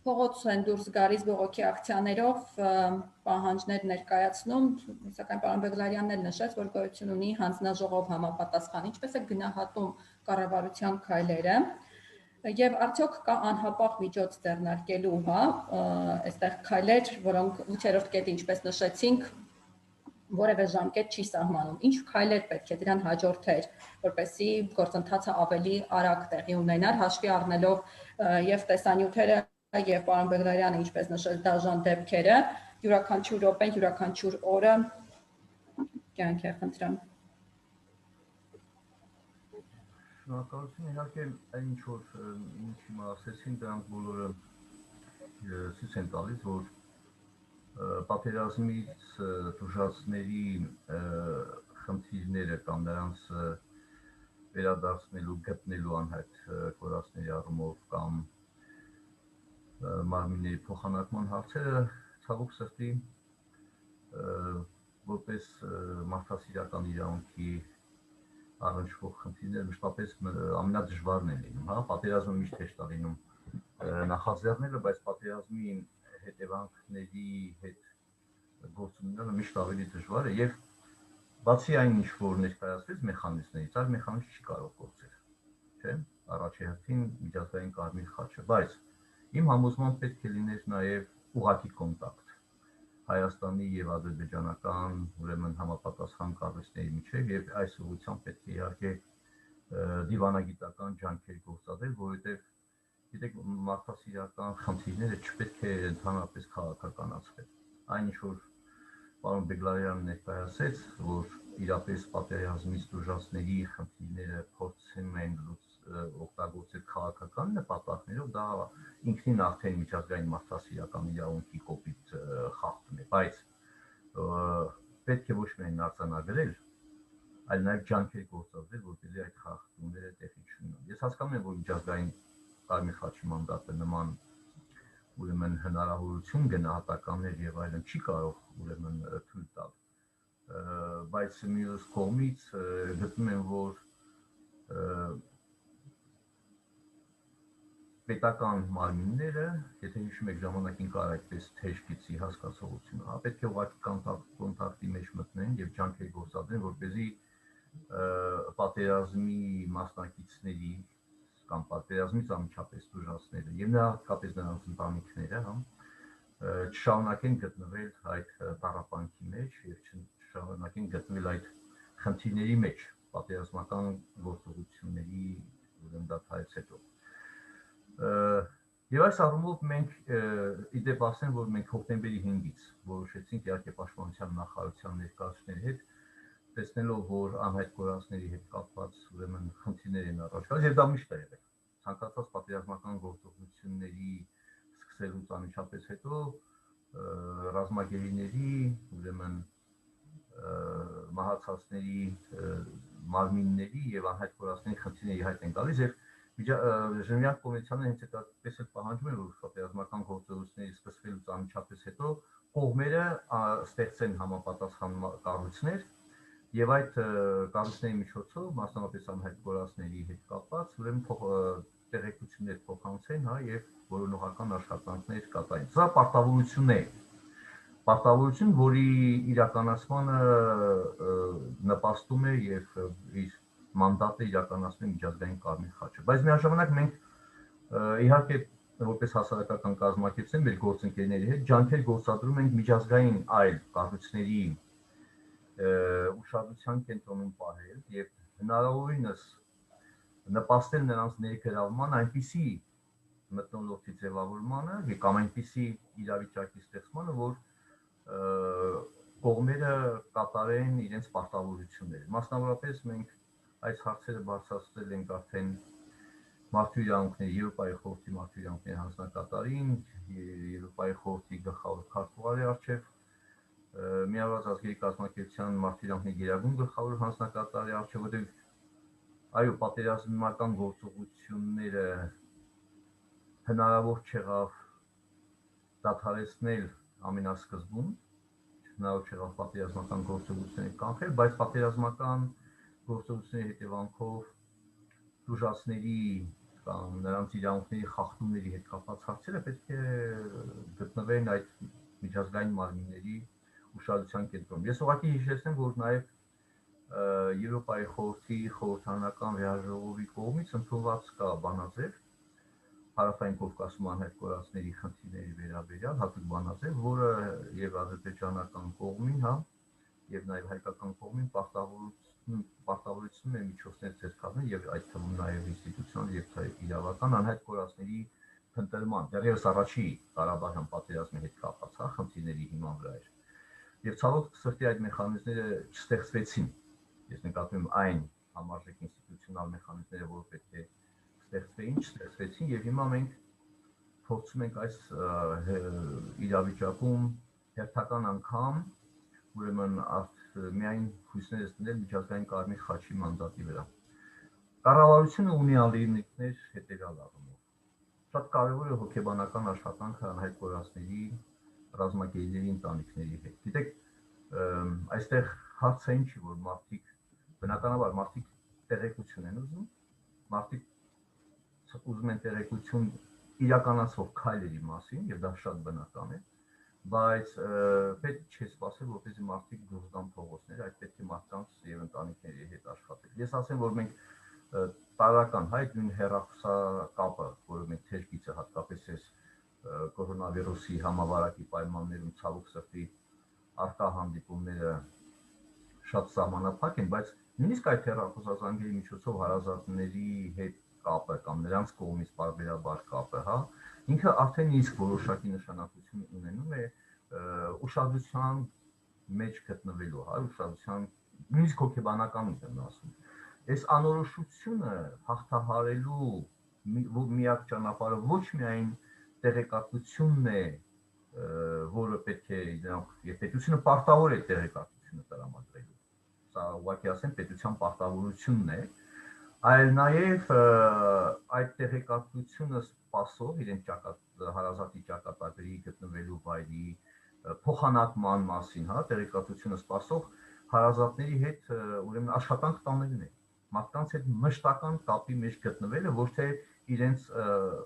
փողոց են դուրս գալիս բողոքի ակցիաներով, պահանջներ ներկայացնում, սակայն պարոն Բեգլարյանն էլ նշեց, որ գոյություն ունի հանձնաժողով համապատասխան, ինչպես է գնահատում կառավարության քայլերը։ Եվ արդյոք կա անհապաղ միջոց ձեռնարկելու, այստեղ քայլեր, որոնք 8-րդ կետը, ինչպես նշեցինք, որևէ ժամկետ չի սահմանում։ Ինչ քայլեր պետք է դրան հաջորդեր, որպեսզի գործընթացը ավելի արագ տեղի ունենար, հաշվի առնելով եւ տեսանյութերը եւ պարոն Բեգլարյանը, ինչպես նշել, դաժան դեպքերը, յուրաքանչյուր րոպեն, յուրաքանչյուր օրը կյանք է խնդրեմ։ Շնորհակալություն, իհարկե այն ինչ հիմա ասեցին, դրանք բոլորը ցույց են տալիս, որ պատերազմից տուժածների խնդիրները կամ նրանց վերադարձնելու, գտնելու անհայտ կորածների առումով կամ մարմինների փոխանակման հարցերը ցավոք սրտի որպես մարդասիրական իրավունքի առնչվող խնդիրներ մշտապես ամենադժվարն են լինում, պատերազմը միշտ հեշտ է լինում նախաձեռնելը, բայց պատերազմի հետևանքների հետ գործ ունենալը միշտ ավելի դժվար է եւ բացի այն ինչ որ ներկայացվեց մեխանիզմներից, այլ մեխանիզմ չի կարող գործել, չէ՞, առաջերտին միջազգային Կարմիր խաչը, բայց իմ համոզմամբ պետք է լիներ նաեւ ուղղակի կոնտակտ Հայաստանի եւ ադրբեջանական ուրեմն համապատասխան կառույցների միջեւ եւ այս ուղղությամբ պետք է իհարկե դիվանագիտական ջանքեր գործադրել, որովհետեւ գիտեք մարդասիրական խնդիրները չպետք է ընդհանրապես քաղաքականացվեն։ Այն ինչ որ պարոն Բեգլարյանը ներկայացրեց, որ իրապես պատերազմից տուժածների խնդիրները փորձում են իրականացել քաղաքական նպատակներով, դա ինքնին արդեն միջազգային մարդասիրական իրավունքի կոպիտ խախտում է, բայց պետք է ոչ միայն արձանագրել, այլ նաև ջանքեր գործադրել, որպեսզի այդ խախտումները տեղի չունենան։ Ես հասկանում եմ, որ միջազգային Կարմիր խաչի մանդատը նման ուրեմն հնարավորություն գնահատականներ եւ այլն չի կարող ուրեմն թույլ տալ, բայց մյուս կողմից գտնում եմ, որ պետական մարմինները, եթե հիշում եք ժամանակին կար այդպես թեժ գծի հասկացողությունը, հա, պետք է ուղղակի կոնտակտի մեջ մտնեն եւ ջանքեր գործադրեն, որպեսզի պատերազմի մասնակիցների կամ պատերազմից անմիջապես դժվարները եւ հատկապես նրանց ընտանիքները, հա, չշարունակեն գտնվել այդ տառապանքի մեջ եւ չշարունակեն գտնվել այդ խնդիրների մեջ պատերազմական գործողությունների դադարից հետո։ Եվ այս առումով մենք իդեպ ասեմ, որ մենք հոկտեմբերի 5-ից որոշեցինք իհարկե պաշտպանության նախարարության ներկայացուցիչների հետ, տեսնելով, որ անհայտ կորածների հետ կապված ուրեմն խնդիրներ են առաջ գալիս, եւ դա միշտ է եղել։ Ցանկացած պատերազմական գործողությունների սկսելուց անմիջապես հետո ռազմագերիների, ուրեմն մահացածների, մարմինների եւ անհայտ կորածների խնդիրների հայտ են գալիս եւ Ժնևյան կոնվենցիաները հենց այդպես էլ պահանջում են, որ պատերազմական գործողությունների սկսվելուց անմիջապես հետո կողմերը ստեղծեն համապատասխան կառույցներ եւ այդ կառույցների միջոցով մասնավորապես անհայտ կորածների հետ կապված ուրեմն տեղեկություններ փոխանցեն, հա, եւ որոնողական աշխատանքներ կատարեն։ Սա պարտավորություն է, որի իրականացմանը նպաստում է եւ իր մանդատը իրականացնում է միջազգային Կարմիր խաչը։ Բայց միաժամանակ մենք իհարկե որպես հասարակական կազմակերպություն մեր գործընկերների հետ ջանքեր գործադրում ենք միջազգային այլ կառույցների ուշադրության կենտրոնում պահել եւ հնարավորինս նպաստել նրանց ներգրավման այնպիսի մթնոլորտի ձևավորմանը կամ այնպիսի իրավիճակի ստեղծմանը, որ կողմերը կատարեն իրենց պարտավորությունները։ Մասնավորապես մենք այս հարցերը բարձրացրել ենք արդեն Մարդու իրավունքների Եվրոպայի խորհրդի Մարդու իրավունքների հանձնակատարին, Եվրոպայի խորհրդի գլխավոր քարտուղարի առջև, Միավորված ազգերի կազմակերպության Մարդու իրավունքների գերագույն գլխավոր հանձնակատարի առջև, որտեղ այո, պատերազմական գործողությունները հնարավոր չեղավ դադարեցնել ամենասկզբում, հնարավոր չեղավ պատերազմական գործողություններ կանխել, բայց պատերազմական գործողությունների հետևանքով դժվարների կամ նրանց իրավունքների խախտումների հետ կապված հարցերը պետք է գտնվեն այդ միջազգային մարմինների ուշադրության կենտրոնում։ Ես ուղղակի հիշեցնեմ, որ նաև Եվրոպայի խորհրդի խորհրդարանական վեհաժողովի կողմից ընդունված կա բանաձև Հարավային Կովկասում անհայտ կորածների խնդիրների վերաբերյալ հատուկ բանաձև, որը եւ ադրբեջանական կողմին, հա, եւ նաեւ հայկական կողմին պարտավորություն է միջոցներ ցեցկացնել եւ այդ թվում նաեւ ինստիտուցիոնալ եւ իրավական անհայտ կորածների փնտրման, դեռևս առաջի Ղարաբաղյան պատերազմի հետ կապված, հա, խնդիրների հիման վրա էր։ Եվ ցավոք սրտի այդ մեխանիզմները չստեղծվեցին։ Ես նկատում եմ այն համարժեք ինստիտուցիոնալ մեխանիզմները, որ պետք է ստեղծվեցին եւ հիմա մենք փորձում ենք այս իրավիճակում հերթական անգամ ուրեմն միայն հույսներս դնել միջազգային Կարմիր խաչի մանդատի վրա։ Կառավարությունը ունի ալիքներ հետեւյալ առումով։ Շատ կարևոր է հոգեբանական աշխատանքը անհայտ կորածների ռազմագերիների ընտանիքների հետ։ Գիտեք, այստեղ հարցը ինչ է, որ մարդիկ բնականաբար մարդիկ տեղեկություն են ուզում, մարդիկ ուզում են տեղեկություն իրականացվող քայլերի մասին եւ դա շատ բնական է, բայց պետք չէ սպասել, որպեսզի մարդիկ դուրս գան փողոցներ, այդ պետք է մարդկանց եւ ընտանիքների հետ աշխատել։ Ես ասեմ, որ մենք տարական հայտ նույն հեռախոսակապը, որը մենք թեժ գիծը հատկապես այս կորոնավիրուսի համավարակի պայմաններում ցավոք սրտի արկա հանդիպումները շատ սահմանափակ են, բայց նույնիսկ այդ հեռախոսազանգերի միջոցով հարազատների հետ կապը կամ նրանց կողմից բարբերաբար կապը, հա, ինքը արդեն իսկ որոշակի նշանակություն ունենում է ուշադրության մեջ գտնվելու, հա, ուշադրության նույնիսկ հոգեբանական եմ ասում։ Այս անորոշությունը հաղթահարելու միակ ճանապարհը ոչ միայն տեղեկատվությունն է, որը պետք է եւ պետությունը պարտավոր է տեղեկատվությունը տրամադրելու։ Սա ուղղակի ասեմ պետության պարտավորությունն է, այլ նաեւ այդ տեղեկատվությունը սպասող իրենց հարազատի ճակատագրի գտնվելու վայրի փոխանակման մասին, հա, տեղեկատվությունը սպասող հարազատների հետ ուրեմն աշխատանք տանելն է։ Մարդկանց հետ մշտական կապի մեջ գտնվելը, ոչ թե իրենց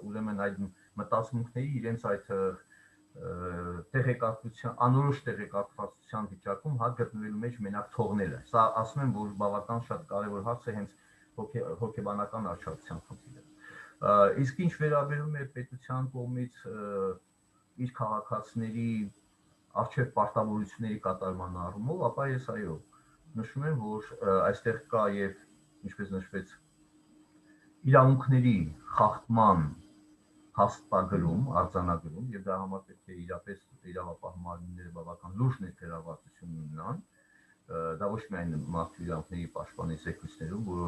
ուրեմն այդ մտածմունքների, իրենց այդ տեղեկատվության, անորոշ տեղեկատվության վիճակում հա գտնվելու մեջ մենակ թողնելը։ Սա ասում եմ, որ բավական շատ կարևոր հարց է հենց հոգեբանական արժանացության խնդիրը։ Իսկ ինչ վերաբերում է պետության կողմից իր քաղաքացիների արժեք պարտավորությունների կատարման առումով, ապա ես այո նշում եմ, որ այստեղ կա եւ ինչպես նշվեց իրավունքների խախտման հաստատագրում, արձանագրում եւ դա համար պետք է իրապես իրավապահ մարմինները բավական լուրջ ներգրավվածություն ունենան, դա ոչ միայն մարդու իրավունքների պաշտպանի զեկույցներում, որը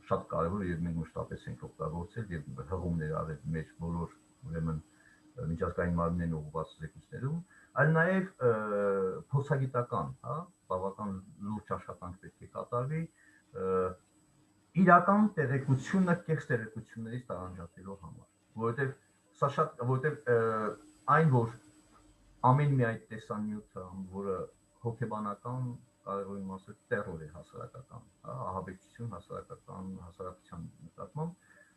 շատ կարևոր է եւ մենք մշտապես ենք օգտագործել եւ հղումներ արել մեր բոլոր ուրեմն միջազգային մարմիններին ուղղված զեկույցներում, այլ նաեւ փորձագիտական, հա, բավական լուրջ աշխատանք պետք է կատարվի իրական տեղեկությունը կեղծ տեղեկություններից տարանջատելու համար, որովհետեւ այն որ ամեն մի այդ տեսանյութը, որը հոգեբանական կարևոր իմաստով տերոր է հասարակական, ահաբեկչություն հասարակության նկատմամբ,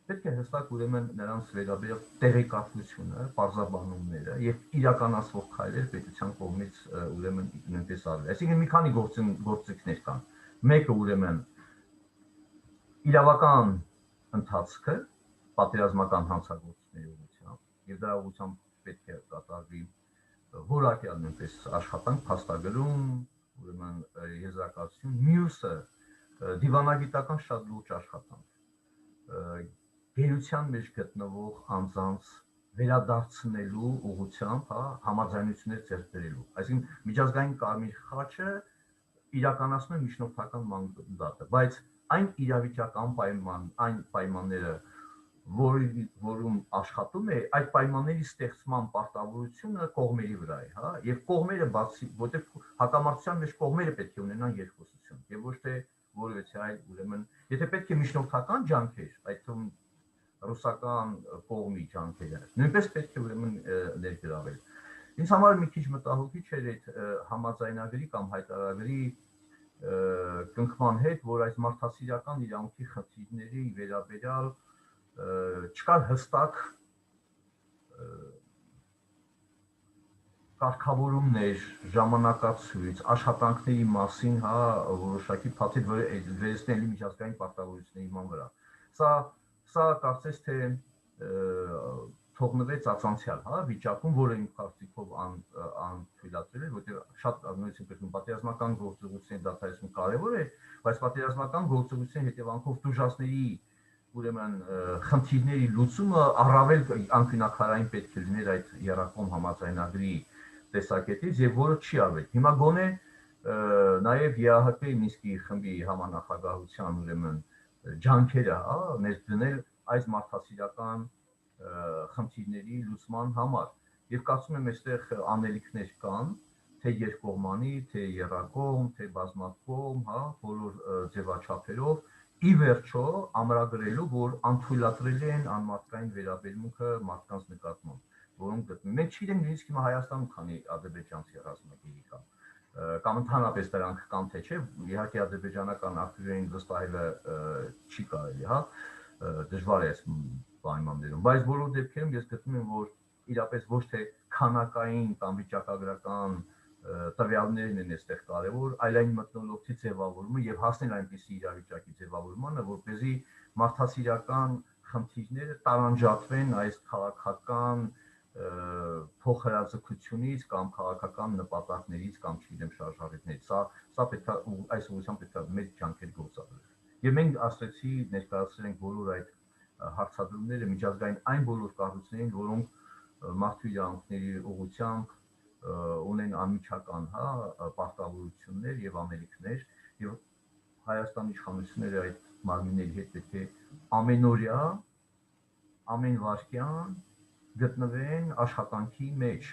պետք է հստակ ուրեմն նրանց վերաբերյալ տեղեկատվությունը, պարզաբանումները եւ իրականացվող քայլեր պետության կողմից ուրեմն նույնպես արվել։ Այսինքն մի քանի գործիքներ կան։ Մեկը ուրեմն իրավական ընթացքը պատերազմական հանցագործությունների ուղղությամբ եւ դրա ուղղությամբ պետք է կատարվի որակյալ նույնպես աշխատանք, փաստագրում, ուրեմն եզրակացություն, մյուսը դիվանագիտական շատ լուրջ աշխատանք գերության մեջ գտնվող անձանց վերադարձնելու ուղղությամբ, հա, համաձայնություններ ձեռք բերելու։ Այսինքն միջազգային կարմիր խաչը իրականացնում է միջնորդական մանդատը, բայց այն իրավիճական այն պայմանները, որում աշխատում է, այդ պայմանների ստեղծման պարտավորությունը կողմերի վրա է, հա, եւ կողմերը բացի, որտեղ հակամարտության մեջ կողմերը պետք է ունենան երկխոսություն, եւ ոչ թե որևէ այլ ուրեմն, եթե պետք է միջնորդական ջանքեր, այդ թվում ռուսական կողմի ջանքերը, նույնպես պետք է ուրեմն ներգրավել։ Ինձ համար մի քիչ մտահոգիչ էր այդ համաձայնագրի կամ հայտարարագրի կնքման հետ, որ այս մարդասիրական իրավունքի խնդիրների վերաբերյալ չկար հստակ կարգավորումներ, ժամանակացույց, աշխատանքների մասին, հա, որոշակի փաթեթ վերցնելի միջազգային պարտավորությունների իման վրա։ Սա կարծես թե թողնվեց անցյալ, հա, վիճակում, որը իմ կարծիքով անթույլատրել է, որտեղ շատ նույնիսկ պատերազմական գործողությունների դադարեցումը կարևոր է, բայց պատերազմական գործողությունների հետևանքով տուժածների ուրեմն խնդիրների լուծումը առավել անկյունաքարային պետք է լիներ այդ երակոմ համաձայնագրի տեսակետից եւ որը չի արվել։ Հիմա գոնե նաեւ ԵԱՀԿ Մինսկի խմբի համանախագահության ուրեմն ջանքերը, հա, ներդնել այս մարդասիրական խնդիրների լուծման համար եւ կարծում եմ այստեղ անելիքներ կան, թե երկկողմանի, թե երակողմ, թե բազմակողմ, հա, բոլոր ձևաչափերով ի վերջո ամրագրելու, որ անթույլատրելի են անմարդկային վերաբերմունքը մարդկանց նկատմամբ, որոնք գտնվում են։ Մենք չգիտենք նույնիսկ հիմա Հայաստանում քանի ադրբեջանցի ռազմագերի կա, կամ ընդհանրապես դրանք կան թե չէ, իհարկե ադրբեջանական արտադրային վստահելը չի կարելի, հա, դժվար է այս պայմաններում, բայց բոլոր դեպքերում ես գտնում եմ, որ իրապես ոչ թե քանակային կամ վիճակագրական տվյալներն են այստեղ կարևոր, այլ այն մթնոլորտի ձևավորումը եւ հասնել այնպիսի իրավիճակի ձևավորմանը, որպեսզի մարդասիրական խնդիրները տարանջատվեն այս քաղաքական փոխհրաձգությունից կամ քաղաքական նպատակներից կամ չգիտեմ շարժառիթներից։ Սա պետք է այս ուղղությամբ պետք է մեծ ջանքեր գործադրել։ Եվ մենք ասացի ներկայացրել ենք բոլոր այդ հարցադրումները միջազգային այն բոլոր կառույցներին, որոնք մարդու իրավունքների ուղղությամբ ունեն անմիջական, հա, պարտավորություններ եւ անելիքներ եւ Հայաստանի իշխանությունները այդ մարմինների հետ պետք է ամենօրյա ամեն վարքյան գտնվեն աշխատանքի մեջ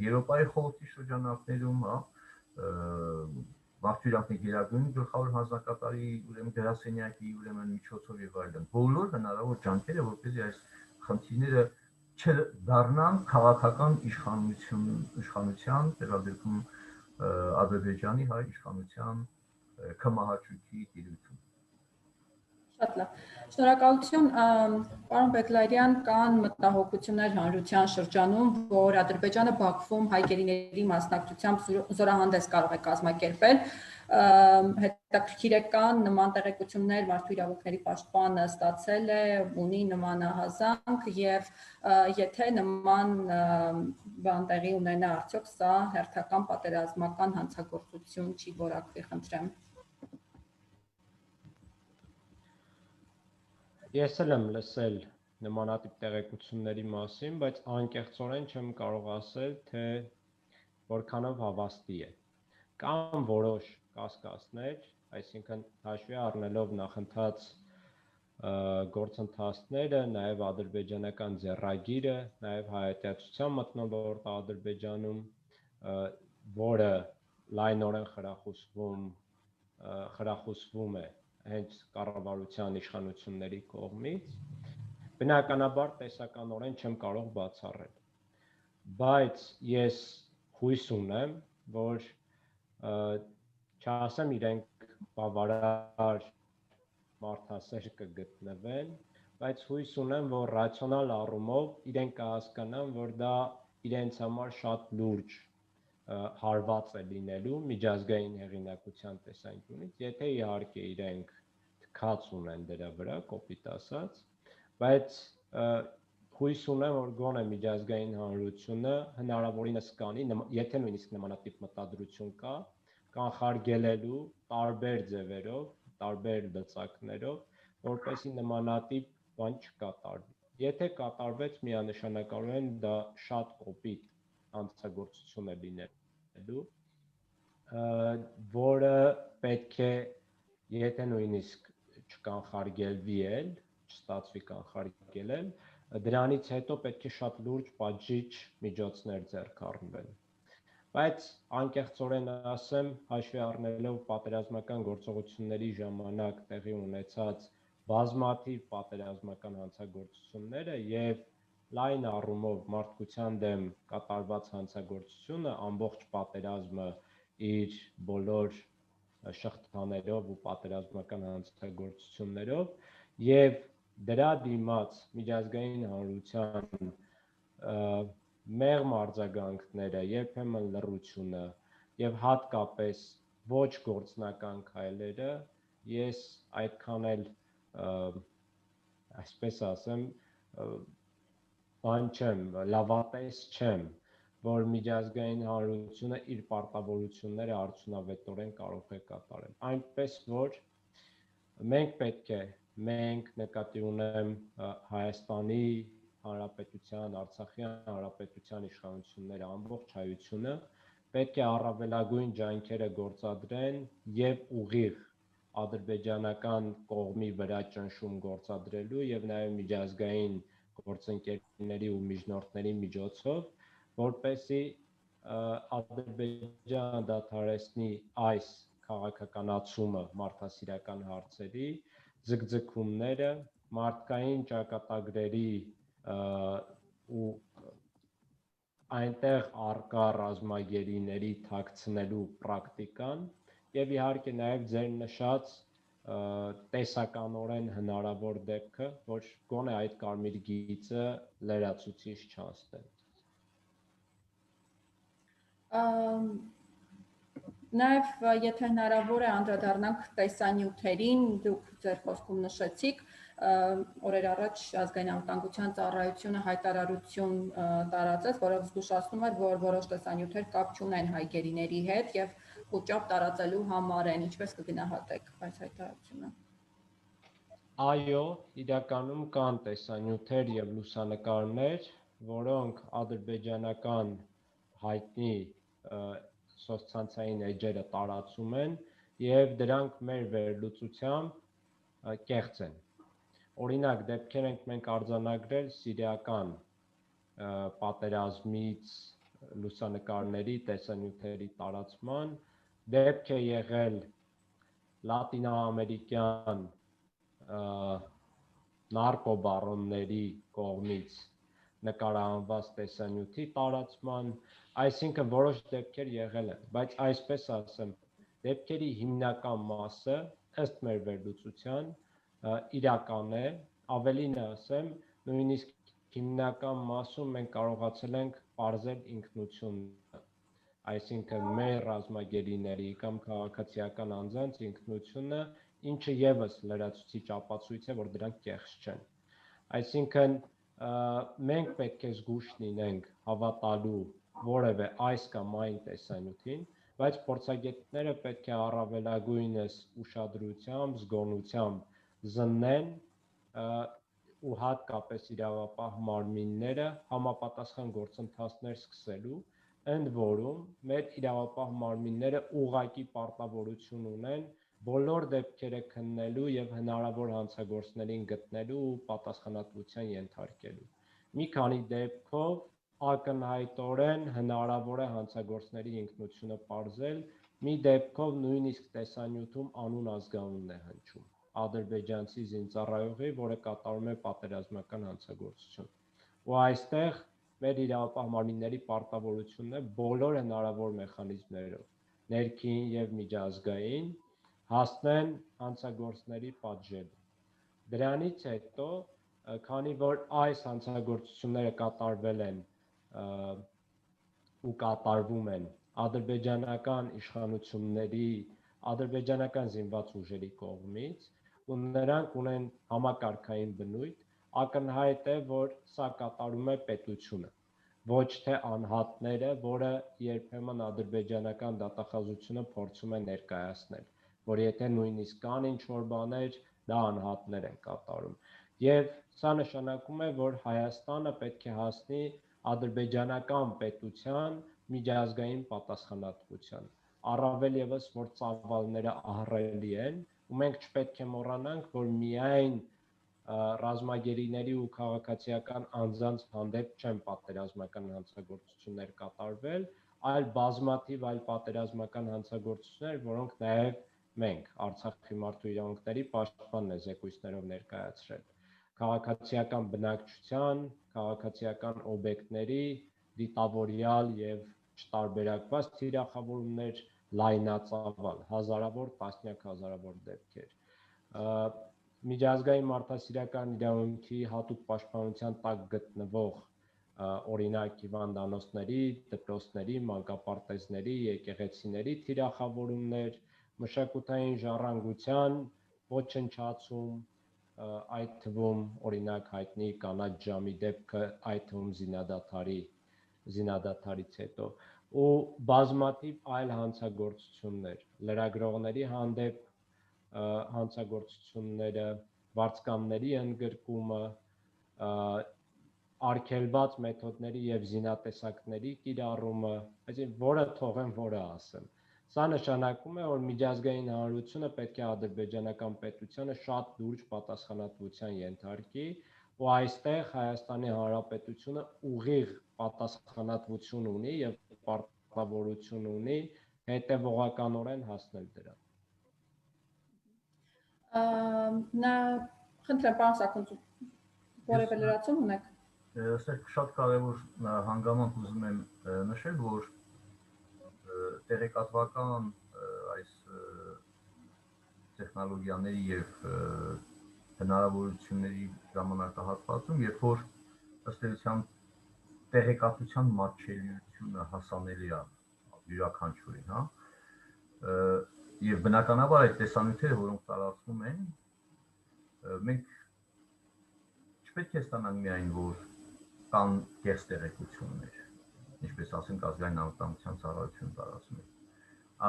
Եվրոպայի խորհրդի շրջանակներում, Վարչապետի գերագույն գլխավոր հանձնակատարի ուրեմն գրասենյակի ուրեմն միջոցով եւ այլն բոլոր հնարավոր ջանքերը որպեսզի այս խնդիրները չդառնան քաղաքական իշխանության դեպքում Ադրբեջանի հայ իշխանության կմահաճույքի տիրույթում Շատ լավ։ Շնորհակալություն, պարոն Բեգլարյան, կան մտահոգություններ հանրության շրջանում, որ Ադրբեջանը Բաքվում հայ գերիների մասնակցությամբ զորահանդես կարող է կազմակերպել։ Հետաքրքիր է կան նման տեղեկություններ մարդու իրավունքների պաշտպանը ստացել է, ունի նման ահազանգ եւ եթե նման բան տեղի ունենա, արդյոք սա հերթական պատերազմական հանցագործություն չի որակվի, խնդրեմ։ Ես էլ եմ լսել նմանատիպ տեղեկությունների մասին, բայց անկեղծորեն չեմ կարող ասել, թե որքանով հավաստի է։ Կան որոշ կասկածներ, այսինքն հաշվի առնելով նախընթաց գործընթացները, նաև ադրբեջանական ձեռագիրը, նաև հայատյացության մթնոլորտը Ադրբեջանում, որը լայնորեն խրախուսվում է հենց կառավարության իշխանությունների կողմից, բնականաբար տեսականորեն չեմ կարող բացառել, բայց ես հույս ունեմ, որ չասեմ իրենք բավարար մարդասեր կգտնվեն, բայց հույս ունեմ, որ ռացիոնալ առումով իրենք կհասկանան, որ դա իրենց համար շատ լուրջ հարված է լինելու միջազգային հեղինակության տեսանկյունից, եթե իհարկե իրենք թքած ունեն դրա վրա, կոպիտ ասած, բայց հույս ունեմ, որ գոնե միջազգային հանրությունը հնարավորինս կանի, եթե նույնիսկ նմանատիպ մտադրություն կա, կանխարգելելու տարբեր ձևերով, տարբեր լծակներով, որպեսզի նմանատիպ բան չկատարվի։ Եթե կատարվեց, միանշանակորեն դա շատ կոպիտ հանցագործություն է լինելու, որը պետք է, եթե նույնիսկ չկանխարգելվի էլ, չստացվի կանխարգելել, դրանից հետո պետք է շատ լուրջ պատժիչ միջոցներ ձեռք առնվեն։ Բայց անկեղծորեն ասեմ, հաշվի առնելով պատերազմական գործողությունների ժամանակ տեղի ունեցած բազմաթիվ պատերազմական հանցագործությունները եւ լայն առումով մարդկության դեմ կատարված հանցագործությունը, ամբողջ պատերազմը իր բոլոր շղթաներով ու պատերազմական հանցագործություններով եւ դրա դիմաց միջազգային հանրության մեղմ արձագանքները, երբեմն լռությունը եւ հատկապես ոչ գործնական քայլերը, ես այդքան էլ այսպես ասեմ, բան չեմ, լավատես չեմ, որ միջազգային հանրությունը իր պարտավորությունները արդյունավետորեն կարող է կատարել։ Այնպես որ մենք պետք է, մենք նկատի ունեմ Հայաստանի Հանրապետության, Արցախի Հանրապետության իշխանությունները, ամբողջ հայությունը պետք է առավելագույն ջանքերը գործադրեն եւ ուղիղ ադրբեջանական կողմի վրա ճնշում գործադրելու եւ նաեւ միջազգային գործընկերների ու միջնորդների միջոցով, որպեսզի Ադրբեջանը դադարեցնի այս քաղաքականացումը մարդասիրական հարցերի, ձգձգումները, մարդկային ճակատագրերի ու այնտեղ առկա ռազմագերիների թաքցնելու պրակտիկան եւ իհարկե նաեւ ձեր նշած տեսականորեն հնարավոր դեպքը, որ գոնե այդ կարմիր գիծը լրացուցիչ չանցնեն։ Նաև եթե հնարավոր է անդրադառնանք տեսանյութերին, դուք ձեր խոսքում նշեցիք, օրեր առաջ ազգային անվտանգության ծառայությունը հայտարարություն տարածեց, որով զգուշացնում էր, որ որոշ տեսանյութեր կապ չունեն հայ գերիների հետ եւ խոճապ տարածելու համար են, ինչպես կգնահատեք այս հայտարարությունը։ Այո, իրականում կան տեսանյութեր եւ լուսանկարներ, որոնք ադրբեջանական հայտնի սոցցանցային էջերը տարածում են եւ դրանք մեր վերլուծությամբ կեղծ են, Օրինակ, դեպքեր ենք մենք արձանագրել սիրիական պատերազմից լուսանկարների, տեսանյութերի տարածման, դեպք է եղել լատինոամերիկյան նարկոբարոնների կողմից նկարահանված տեսանյութի տարածման, այսինքն որոշ դեպքեր եղել են, բայց այսպես ասեմ, դեպքերի հիմնական մասը ըստ մեր վերլուծության իրական է, ավելին ասեմ, նույնիսկ հիմնական մասում մենք կարողացել ենք պարզել ինքնությունը, այսինքն մեր ռազմագերիների կամ քաղաքացիական անձանց ինքնությունը, ինչը եւս լրացուցիչ ապացույց է, որ դրանք կեղծ չեն։ Այսինքն մենք պետք է զգույշ լինենք հավատալու որևէ այս կամ այն տեսանյութին, բայց փորձագետները պետք է առավելագույնս ուշադրությամբ, զգոնությամբ զննեն ու հատկապես իրավապահ մարմինները համապատասխան գործընթացներ սկսելու, ընդ որում մեր իրավապահ մարմինները ուղղակի պարտավորություն ունեն բոլոր դեպքերը քննելու եւ հնարավոր հանցագործներին գտնելու ու պատասխանատվության ենթարկելու։ Մի քանի դեպքով ակնհայտորեն հնարավոր է հանցագործների ինքնությունը պարզել, մի դեպքով նույնիսկ տեսանյութում անուն ազգանունն է հնչում ադրբեջանցի զինծառայողի, որը կատարում է պատերազմական հանցագործություն։ Ու այստեղ մեր իրավապահ մարմինների պարտավորությունն է բոլոր հնարավոր մեխանիզմներով, ներքին եւ միջազգային, հասնեն հանցագործների պատժելու։ Դրանից հետո, քանի որ այս հանցագործությունները կատարվել են ու կատարվում են ադրբեջանական իշխանությունների, ադրբեջանական զինված ուժերի կողմից, ու նրանք ունեն համակարգային բնույթ, ակնհայտ է, որ սա կատարում է պետությունը, ոչ թե անհատները, որը երբեմն ադրբեջանական դատախազությունը փորձում է ներկայացնել, որ եթե նույնիսկ կան ինչ-որ բաներ, դա անհատներ են կատարում։ Եվ սա նշանակում է, որ Հայաստանը պետք է հասնի ադրբեջանական պետության միջազգային պատասխանատվության։ Առավել եւս, որ ծավալները ահռելի են, ու մենք չպետք է մոռանանք, որ միայն ռազմագերիների ու քաղաքացիական անձանց հանդեպ չեն պատերազմական հանցագործություններ կատարվել, այլ բազմաթիվ այլ պատերազմական հանցագործություններ, որոնք նաև մենք Արցախի մարդու իրավունքների պաշտպանն է զեկույցներով ներկայացրել։ Քաղաքացիական բնակչության, քաղաքացիական օբյեկտների դիտավորյալ եւ չտարբերակված թիրախավորումներ, լայնածավալ, հազարավոր, տասնյակ հազարավոր դեպքեր։ Միջազգային մարդասիրական իրավունքի հատուկ պաշտպանության տակ գտնվող օրինակ հիվանդանոցների, դպրոցների, մանկապարտեզների, եկեղեցիների թիրախավորումներ, մշակութային ժառանգության ոչնչացում, այդ թվում օրինակ հայտնի կանաչ ժամի դեպքը, այդ թվում զինադադարից հետո, ու բազմաթիվ այլ հանցագործություններ, լրագրողների հանդեպ հանցագործությունները, վարձկանների ընդգրկումը, արգելված մեթոդների եւ զինատեսակների կիրառումը, այսինքն որը թողեմ, որը ասեմ։ Սա նշանակում է, որ միջազգային հանրությունը պետք է ադրբեջանական պետությանը շատ լուրջ պատասխանատվության ենթարկի, ու այստեղ Հայաստանի Հանրապետությունը ուղիղ պատասխանատվություն ունի եւ պարտավորություն ունի հետեւողականորեն հասնել դրան։ Նա խնդրեմ պարոն Սաքունցու, որևէ լրացում ունեք։ Սա շատ կարևոր հանգամանք ուզում եմ նշել, որ տեղեկատվական այս տեխնոլոգիաների եւ հնարավորությունների ժամանակահատվածում, երբ որ ըստ էության տեղեկատվության մատչելիությունը հասանելի է յուրաքանչյուրին, հա, եւ բնականաբար այդ տեսանյութերը, որոնք տարածվում են, մենք չպետք է ստանանք միայն, որ կան կեղծ տեղեկություններ, ինչպես ասենք ազգային անվտանգության ծառայությունը տարածում է,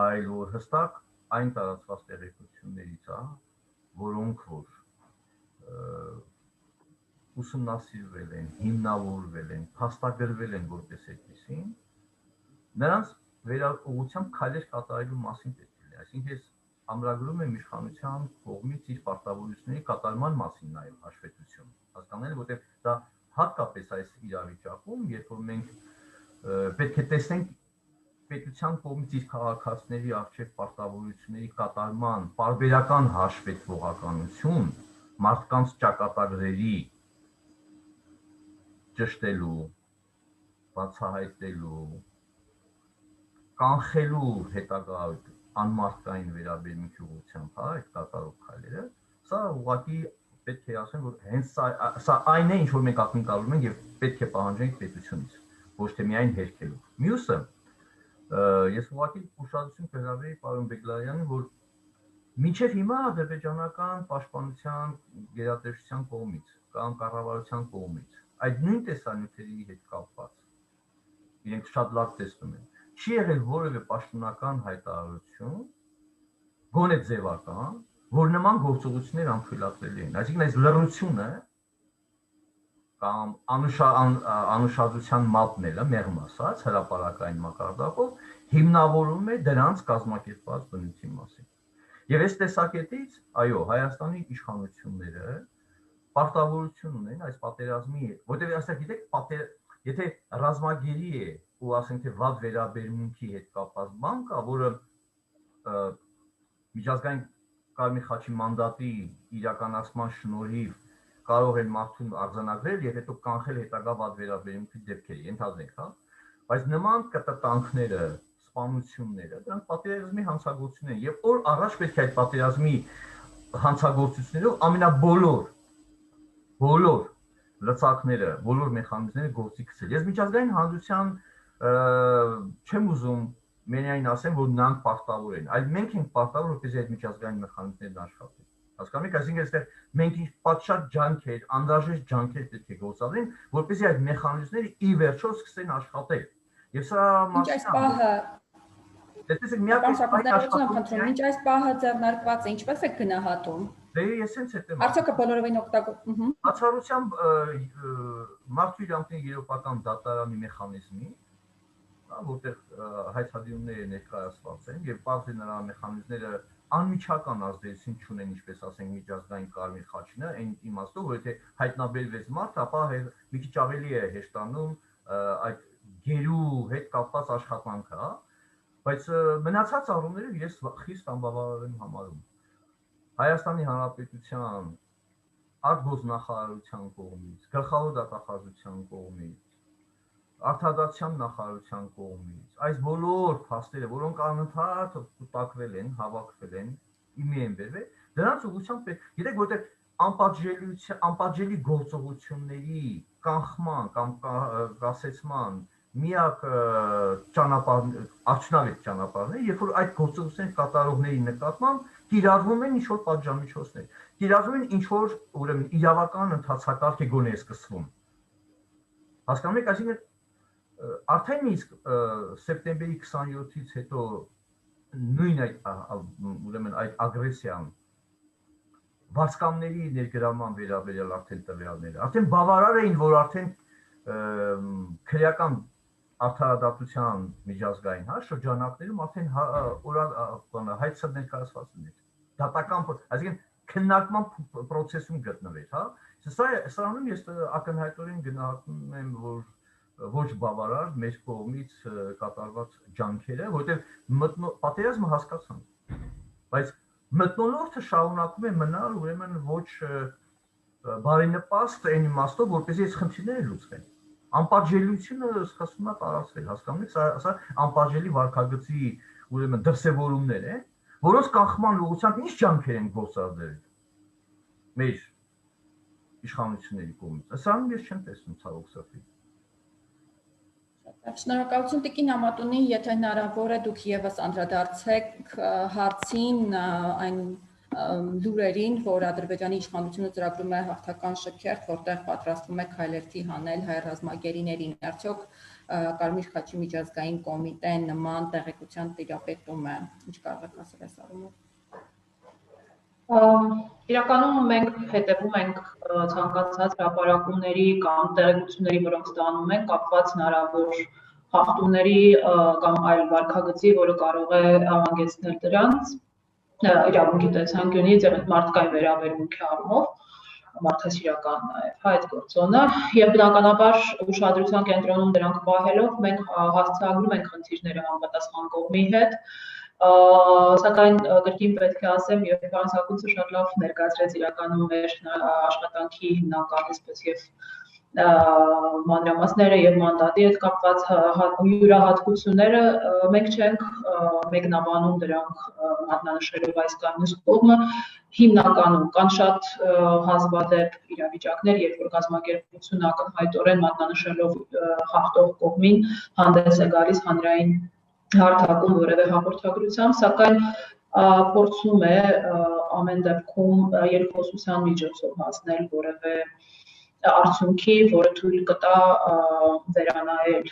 այլ որ հստակ այն տարածված տեղեկություններից է, որոնք որ ուսումնասիրվել են, հիմնավորվել են, փաստագրվել են որպես այդպիսին, նրանց վերահսկողությամբ քայլեր կատարելու մասին պետք է լինի, այսինքն ես ամրագրում է իշխանության կողմից իր պարտավորությունների կատարման մասին նաև հաշվետվություն։ Հասկանալի, որտեղ դա հատկապես այս իրավիճակում, երբ որ մենք պետք է տեսնենք պետության կողմից իր քաղաքացիների առջև պարտավորությունների կատարման պարբերական հաշվետվողականություն, մարդկանց ճակատագրերի ճշտելու, բացահայտելու, կանխելու հետագա անմարդկային վերաբերմունքի ուղղությամբ, այդ կատարող քայլերը, սա ուղղակի պետք է ասեմ, որ հենց սա այն է, ինչ որ մենք ակնկալում ենք եւ պետք է պահանջենք պետությունից, ոչ թե միայն հերքելու։ Մյուսը, ես ուղղակի ուշադրություն կհրավիրեի պարոն Բեգլարյանին, որ մինչև հիմա ադրբեջանական պաշտպանության գերատեսչության կողմից կամ կառավարության կողմից այդ նույն տեսանյութերի հետ կապված իրենք շատ լավ տեսնում են, չի եղել որևէ պաշտոնական հայտարարություն, գոնե ձևական, որ նման գործողություններ անթույլատրելի են։ Այսինքն այս լռությունը կամ անուշադրության մատնելը, մեղմ ասած, հրապարակային մակարդակով հիմնավորում է դրանց կազմակերպված բնույթի մասին։ Եվ այս տեսակետից, այո, Հայաստանի իշխանությունները պարտավորություն ունեն այս պատերազմի, որտեղ այստեղ գիտեք, եթե ռազմագերի է ու ասենք թե վատ վերաբերմունքի հետ կապված բան կա, որը միջազգային Կարմիր խաչի մանդատի իրականացման շնորհիվ կարող են մարդուն արձանագրել եւ հետո կանխել հետագա վատ վերաբերմունքի դեպքերի, ընդհանրենք, հա, բայց նման կտտանքները, սպանությունները, դրանք պատերազմի հանցագործություններ են եւ օր առաջ պետք է այդ պատերազմի հանցագործություններով բոլոր լծակները, բոլոր մեխանիզմները գործի գցել։ Ես միջազգային հանրության չեմ ուզում միայն ասեմ, որ նրանք պարտավոր են, այլ մենք ենք պարտավոր, որպեսզի այդ միջազգային մեխանիզմներն աշխատեն։ Հասկանու՞մ եք, այսինքն այստեղ մենք պատշաճ ջանքեր, անհրաժեշտ ջանքեր պետք է գործադրեն, որպեսզի այդ մեխանիզմները ի վերջո սկսեն աշխատել։ Եվ սա Ինչ այս պահը ձեռնարկված է, ինչպես է գնահատում։ Դե ես հենց այդ եմ։ Արդյոք բոլորովին օգտագործում։ Բացառությամբ մարդու իրավունքների երեւական դատարանի մեխանիզմի, որտեղ հայտարարությունները ներկայացված են եւ բացի նրա մեխանիզմները անմիջական ազդեցություն չունեն, ինչպես ասենք միջազգային Կարմիր խաչինը, այն իմաստով, որ եթե հայտնաբերվեց մարդ, ապա մի քիչ ավելի է հեշտանում այդ գերու հետ կապված աշխատանքը, հա, բայց մնացած առումներով ես խիստ անբավարար եմ համարում։ Հայաստանի Հանրապետության արտգործնախարարության կողմից, գլխավոր դատախազության կողմից, Արտադրության նախարարության կողմից, այս բոլոր փաստերը, որոնք անընդհատ կուտակվել են, հավաքվել են, իմի են բերվել, դրանց ուղղությամբ գիտեք, որտեղ անպատժելի գործողությունների կանխման կամ կասեցման միակ արդյունավետ ճանապարհն է, երբ որ այդ գործողությունների կատարողների նկատմամբ կիրառվում են ինչ-որ պատժամիջոցներ, կիրառվում են ինչ-որ ուրեմն իրավական ընթացակարգ է գոնե սկսվում։ Հասկանում եք, այսինքն արդեն իսկ սեպտեմբերի 27-ից հետո նույն ուրեմն այդ ագրեսիան վարձկանների ներգրավման վերաբերյալ արդեն տվյալները արդեն բավարար էին, որ արդեն քրեական արդարադատության միջազգային, հա, շրջանակներում արդեն հայցը ներկայացված են դատական, այսինքն քննարկման process-ում գտնվեր, հա։ Սրանում ես ակնհայտորեն գնահատում եմ, որ ոչ բավարար մեր կողմից կատարված ջանքերը, որտեղ պատերազմը հասկացանք, բայց մթնոլորտը շարունակում է մնալ ուրեմն ոչ բարենպաստ այն իմաստով, որպեսզի այս խնդիրները լուծվեն։ Անպատժելիությունը սկսում է տարածվել, հասկանում եք, սա անպատժելի վարքագծի ուրեմն դրսևորումներ են, որոնց կանխման ուղղությամբ ինչ ջանքեր են գործադրել մեր իշխանությունների կողմից։ Սրանում ես չեմ տեսնում ցավոք սրտի։ Շնորհակալություն Տիկին Ամատունի, եթե հնարավոր է դուք եւս անդրադարձեք հարցին այն լուրերին, որ Ադրբեջանի իշխանությունը ծրագրում է հաղթական շքերթ, որտեղ պատրաստվում է քայլերթի հանել հայ ռազմագերիներին։ Արդյոք Կարմիր խաչի միջազգային կոմիտեն նման տեղեկության տիրապետում է, ինչ կարող եք ասել այս առումով։ Իրականում մենք հետևում ենք ցանկացած հրապարակումների կամ տեղեկությունների, որոնք ստանում ենք, կապված հնարավոր խախտումների կամ այլ վարքագծի, որը կարող է հանգեցնել դրանց։ իրավունքի տեսանկյունից եւ մարդկային վերաբերմունքի առումով մարդասիրական նաեւ այդ գործոնը եւ բնականաբար ուշադրության կենտրոնում դրանք պահելով մենք հասցեագրում ենք խնդիրները համապատասխան կողմի հետ սակայն կրկին պետք է ասեմ եւ պարոն Սակունցը շատ լավ ներկայացրեց իրականում մեր աշխատանքի հիմնական այսպես եւ մանրամասները եւ մանդատի հետ կապված յուրահատկությունները մենք չենք մեկնաբանում դրանք մատնանշելով այս կամ մյուս կողմը հիմնականում կան շատ հազվադեպ իրավիճակներ, երբ որ կազմակերպությունը ակնհայտորեն մատնանշելով հաղթող կողմին հանդես է գալիս հանրային հարթակում որևէ հաղորդագրությամբ, սակայն փորձում է ամեն դեպքում երկխոսության միջոցով հասնել որևէ արդյունքի, որը թույլ կտա վերանայել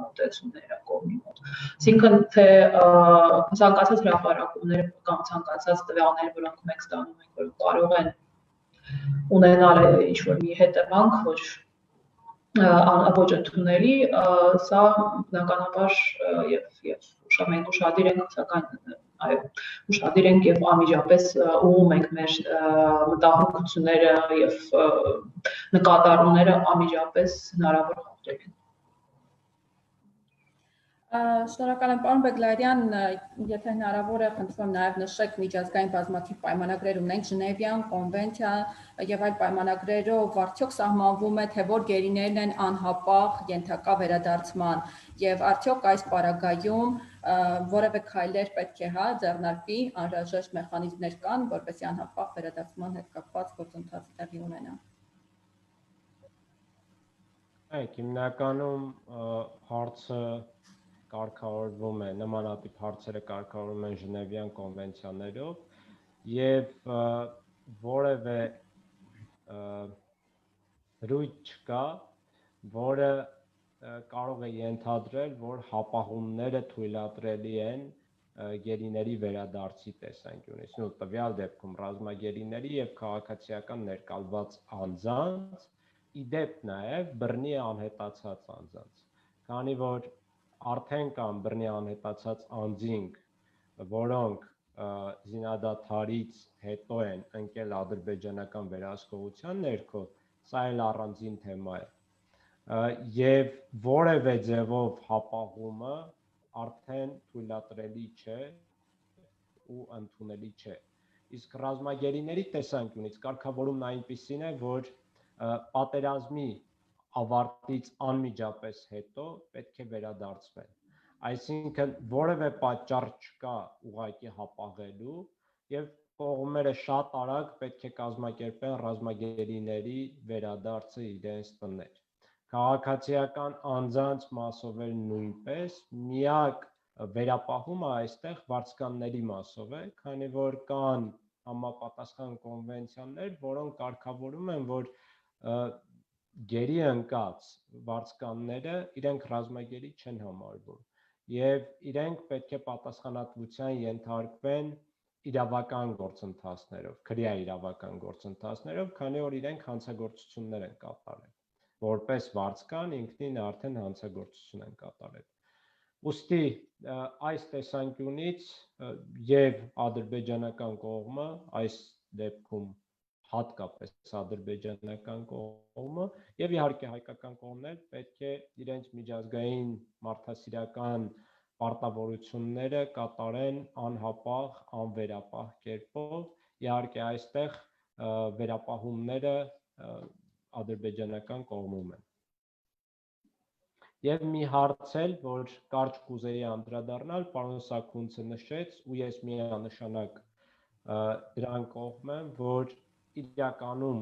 մոտեցումները կողմի մոտ։ Այսինքն թե ցանկացած հրապարակումներ կամ ցանկացած տվյալներ, որոնք մենք ստանում ենք, որ կարող են ունենալ ինչ-որ մի հետևանք, ոչ ընդունելի, սա բնականաբար եւ մենք ուշադիր ենք, սակայն այո, ուշադիր ենք եւ անմիջապես ուղղում ենք մեր մտահոգությունները եւ նկատառումները անմիջապես հնարավոր խախտելին։ Շնորհակալ եմ պարոն Բեգլարյան, եթե հնարավոր է, խնդրում եմ նաև նշեք միջազգային բազմաթիվ պայմանագրեր ունենք, Ժնևյան կոնվենցիա եւ այլ պայմանագրերով արդյոք սահմանվում է, թե որ գերիներն են անհապաղ ենթակա վերադարձման եւ արդյոք այս պարագայում որևէ քայլեր պետք է ձեռնարկվի, անհրաժեշտ մեխանիզմներ կան, որպեսզի անհապաղ վերադարձման հետ կապված գործընթացը տեղի ունենա։ Այո, հիմնականում հարցը կարգավորվում է, նմանատիպ հարցերը կարգավորվում են Ժնևյան կոնվենցիաներով եւ որևէ ռույթ չկա, որը կարող է ենթադրել, որ հապաղումները թույլատրելի են գերիների վերադարձի տեսանկյունից, ու տվյալ դեպքում ռազմագերիների եւ քաղաքացիական ներկալված անձանց, իդեպ նաեւ բռնի անհետացած անձանց, քանի որ արդեն կան բռնի անհետացած անձինք, որոնք զինադադարից հետո են ընկել ադրբեջանական վերահսկողության ներքո, սա էլ առանձին թեմա է։ Եվ որևէ ձևով հապաղումը արդեն թույլատրելի չէ ու ընդունելի չէ։ Իսկ ռազմագերիների տեսանկյունից կարգավորումն այնպիսին է, որ պատերազմի ավարտից անմիջապես հետո պետք է վերադարձվեն։ Այսինքն որևէ պատճառ չկա ուղղակի հապաղելու եւ կողմերը շատ արագ պետք է կազմակերպեն ռազմագերիների վերադարձը իրենց տներ։ Քաղաքացիական անձանց մասով էլ նույնպես միակ վերապահումը այստեղ վարձկանների մասով է, քանի որ կան համապատասխան կոնվենցիաներ, որոնք կարգավորում են, որ գերի ընկած վարձկանները իրենք ռազմագերի չեն համարվում եւ իրենք պետք է պատասխանատվության ենթարկվեն իրավական գործընթացներով, քրեա իրավական գործընթացներով, քանի որ իրենք հանցագործություններ են կատարել։ Որպես վարձկան ինքնին արդեն հանցագործություն են կատարել։ Ուստի այս տեսանկյունից եւ ադրբեջանական կողմը, այս դեպքում հատկապես ադրբեջանական կողմը եւ իհարկե հայկական կողմն էլ պետք է իրենց միջազգային մարդասիրական պարտավորությունները կատարեն անհապաղ, անվերապահ կերպով։ Իհարկե այստեղ վերապահումները ադրբեջանական կողմում են։ Եվ մի հարց էլ, որ կարճ կուզեի անդրադառնալ, պարոն Սաքունցը նշեց, ու ես միանշանակ դրան կողմ եմ, որ իրականում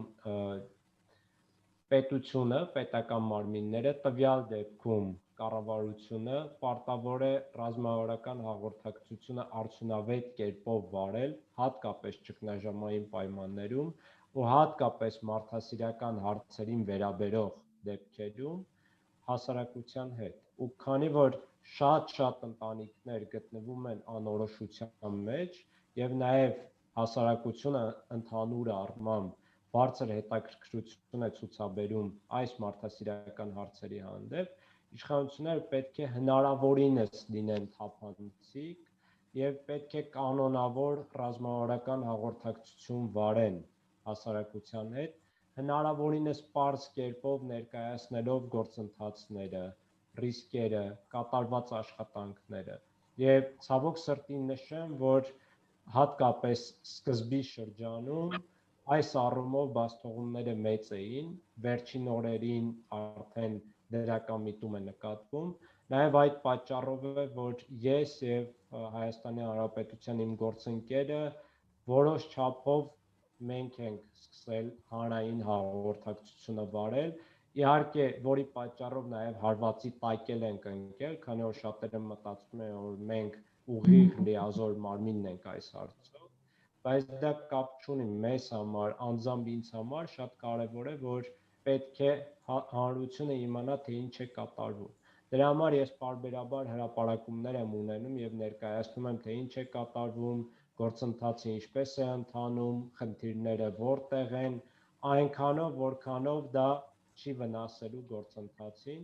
պետությունը, պետական մարմինները, տվյալ դեպքում կառավարությունը պարտավոր է ռազմավարական հաղորդակցությունը արդյունավետ կերպով վարել, հատկապես ճգնաժամային պայմաններում ու հատկապես մարդասիրական հարցերին վերաբերող դեպքերում հասարակության հետ։ Ու քանի որ շատ ընտանիքներ գտնվում են անորոշության մեջ եւ նաեւ հասարակությունը ընդհանուր առմամբ բարձր հետաքրքրություն է ցուցաբերում այս մարդասիրական հարցերի հանդեպ, իշխանությունները պետք է հնարավորինս լինեն թափանցիկ եւ պետք է կանոնավոր ռազմավարական հաղորդակցություն վարեն հասարակության հետ, հնարավորինս պարզ կերպով ներկայացնելով գործընթացները, ռիսկերը, կատարված աշխատանքները եւ ցավոք սրտի նշեմ, որ հատկապես սկզբի շրջանում այս առումով բացթողումները մեծ էին, վերջին օրերին արդեն դրական միտում է նկատվում, նաև այդ պատճառով է, որ ես եւ Հայաստանի Հանրապետության իմ գործընկերը որոշ չափով մենք ենք սկսել հանրային հաղորդակցությունը վարել, իհարկե, որի պատճառով նաև հարվածի տակել ենք ընկել, քանի որ շատերը մտածում են, որ մենք ուղիղ լիազոր մարմինն ենք այս հարցով, բայց դա կապ չունի մեզ համար, անձամբ ինձ համար շատ կարևոր է, որ պետք է հանրությունը իմանա, թե ինչ է կատարվում։ Դրա համար ես պարբերաբար հրապարակումներ եմ ունենում եւ ներկայացնում եմ, թե ինչ է կատարվում, գործընթացը ինչպես է ընթանում, խնդիրները որտեղ են, այնքանով, որքանով դա չի վնասելու գործընթացին,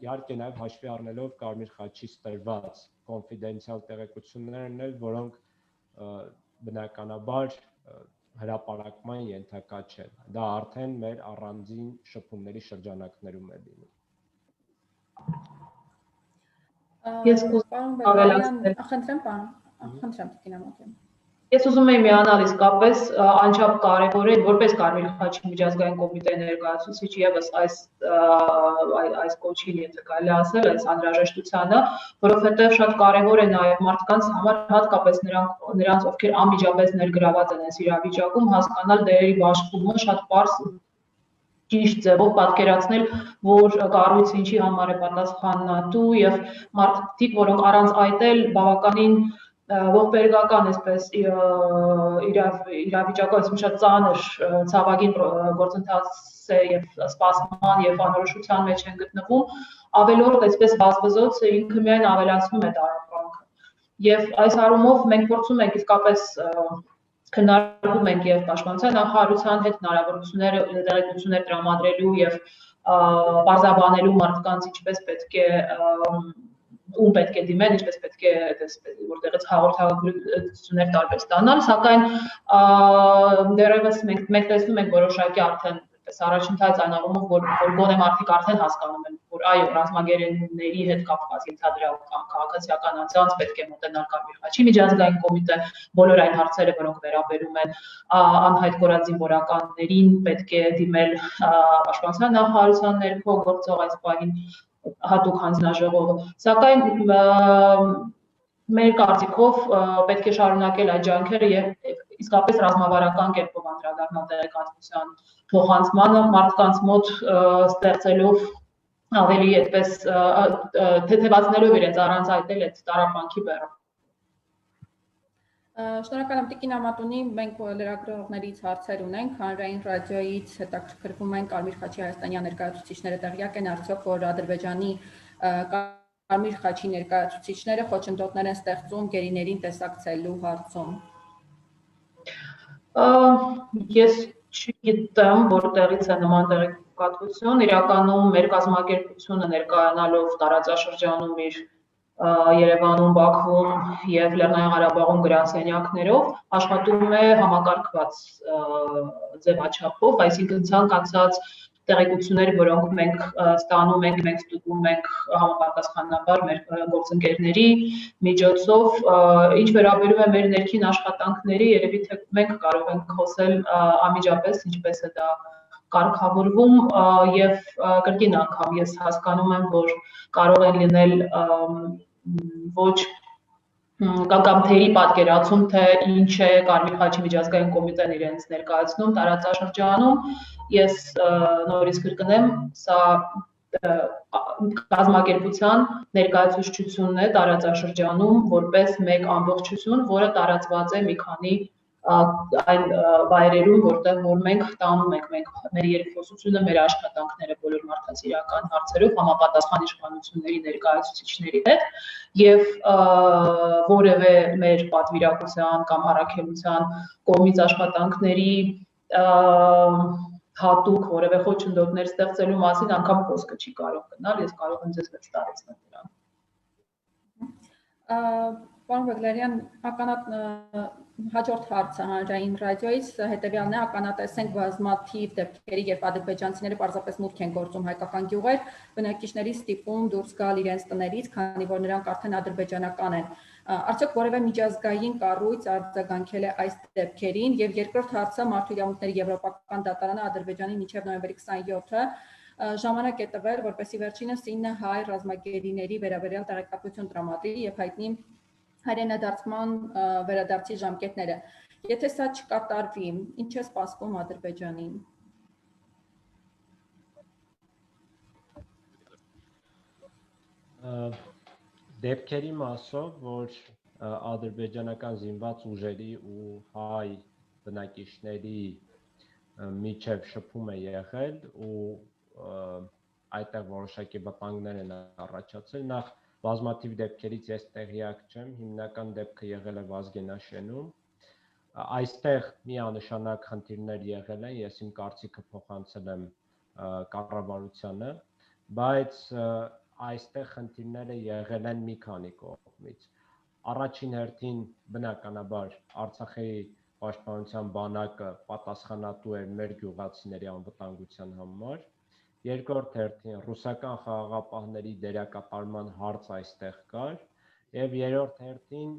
իհարկե նաև հաշվի առնելով Կարմիր խաչից տրված կոնֆիդենցիալ տեղեկություններն էլ, որոնք բնականաբար հրապարակման ենթակա չեն։ Դա արդեն մեր առանձին շփումների շրջանակներում է լինում։ Ես ուզում եմ միանալ իսկապես անչափ կարևոր է, որպես Կարմիր խաչի միջազգային կոմիտեի ներկայացուցիչ եւս այս կոչին, եթե կարելի ասել, այս անհրաժեշտությանը, որովհետեւ շատ կարևոր է նաեւ մարդկանց համար, հատկապես նրանց, ովքեր անմիջապես ներգրաված են այս իրավիճակում, հասկանալ դերերի բաշխումը շատ պարզ ճիշտ ձևով պատկերացնել, որ կառույցը ինչի համար է պատասխանատու եւ մարդիկ, որոնք առանց այդ էլ բավականին ողբերգական այսպես իրավիճակով այսպես շատ ծանր ցավագին գործընթաց է եւ սպասման եւ անորոշության մեջ են գտնվում, ավելորդ այսպես բազմազոց ինքը միայն ավելացնում է տարապանքը։ Եվ այս առումով մենք փորձում ենք իսկապես քննարկում ենք եւ Պաշտպանության նախարարության հետ հնարավորություններ տրամադրելու եւ բարձրաբանելու մարդկանց ինչպես պետք է ում պետք է դիմեն, ինչպես պետք է որտեղից հաղորդակցություններ տարբեր ստանալ, սակայն դեռևս մենք տեսնում ենք որոշակի արդեն առաջընթաց այն առումով, որ գոնե մարդիկ արդեն հասկանում են, որ այո, ռազմագերիների հետ կապված ենթադրյալ քաղաքացիական անձանց պետք է մոտենալ Կարմիր խաչի միջազգային կոմիտե, բոլոր այն հարցերը, որոնք վերաբերում են անհայտ կորած զինվորականներին, պետք է դիմել Պաշտպանության նախարարության ներքո գործող այս պահին հատուկ հանձնաժողովը, սակայն մեր կարծիքով պետք է շարունակել այդ ջանքերը եւ իսկապես ռազմավարական կերպով անդրադառնալ տեղեկատվության փոխանցմանը մարդկանց մոտ ստեղծելով ավելի այդպես թեթևացնելով իրենց առանց այտել այդ տարապանքի բեռը։ Շնորհակալ եմ Տիկին Ամատունի, մենք լրագրողներից հարցեր ունենք, հանրային ռադիոյից հետաքրքրվում են Կարմիր խաչի հայաստանյան ներկայացուցիչները տեղյակ են արդյոք, որ Ադրբեջանի Կարմիր խաչի ներկայացուցիչները խոչընդոտներ են ստեղծում գերիներին տեսակցելու հարցում։ Ես չգիտեմ, որտեղից է նման տեղեկատվություն, իրականում մեր կազմակերպությունը ներկայանալով տարածաշրջանում իր Երևանում, Բաքվում եւ Լեռնային Ղարաբաղում գրասենյակներով աշխատում է համակարգված ձևաչափով, այսինքն ցանկացած տեղեկություններ, որոնք մենք ստանում ենք, մենք ստուգում ենք համապատասխանաբար մեր գործընկերների միջոցով, ինչ վերաբերում է մեր ներքին աշխատանքների, երևի թե մենք կարող ենք խոսել անմիջապես, ինչպես է դա կարգավորվում եւ կրկին անգամ ես հասկանում եմ, որ կարող է լինել ոչ կամ թերի պատկերացում, թե ինչ է Կարմիր խաչի միջազգային կոմիտեն իրենց ներկայացնում տարածաշրջանում, ես նորից կրկնեմ, սա կազմակերպության ներկայացուցչությունն է տարածաշրջանում որպես մեկ ամբողջություն, որը տարածված է մի քանի այն վայրերում, որտեղ որ մենք տանում ենք մեր երկխոսությունը, մեր աշխատանքները բոլոր մարդասիրական հարցերով համապատասխան իշխանությունների ներկայացուցիչների հետ եւ որևէ մեր պատվիրակության կամ առաքելության կողմից աշխատանքների հատուկ որևէ խոչընդոտներ ստեղծելու մասին անգամ խոսքը չի կարող գնալ, ես կարող եմ ձեզ վստահեցնել դրան։ Պարոն Բեգլարյան, ականատ հաջորդ հարցը հանրային ռադիոից հետևյալն է, ականատեսենք բազմաթիվ դեպքերի, երբ ադրբեջանցիները պարզապես մուտք են գործում հայկական գյուղեր, բնակիչների ստիպում դուրս գալ իրենց տներից, քանի որ նրանք արդեն ադրբեջանական են։ Արդյոք որևէ միջազգային կառույց արձագանքել է այս դեպքերին, եւ երկրորդ հարցը մարդու իրավունքների եվրոպական դատարանը Ադրբեջանի մինչև նոյեմբերի 27-ը ժամանակ է տվել, որպեսզի վերջինս 9 հայ ռազմագերիների վերաբերյալ տեղեկատվություն տրամադրի եւ հայտնի հայրենադարձման վերադարձի ժամկետները։ Եթե սա չկատարվի, ինչ է սպասվում Ադրբեջանին։ Դեպքերի մասով, որ ադրբեջանական զինված ուժերի ու հայ բնակիչների միջև շփում է եղել ու այդտեղ որոշակի վտանգներ են առաջացել, նախ բազմաթիվ դեպքերից ես տեղյակ չեմ, հիմնական դեպքը եղել է Վազգենաշենում, այստեղ միանշանակ խնդիրներ եղել են, ես իմ կարծիքը փոխանցել եմ կառավարությանը, բայց այստեղ խնդիրները եղել են մի քանի կողմից։ Առաջին հերթին բնականաբար Արցախի պաշտպանության բանակը պատասխանատու էր մեր գյուղացիների անվտանգության համար, երկրորդ հերթին ռուսական խաղաղապահների դերակատարման հարց այստեղ կար, եւ երրորդ հերթին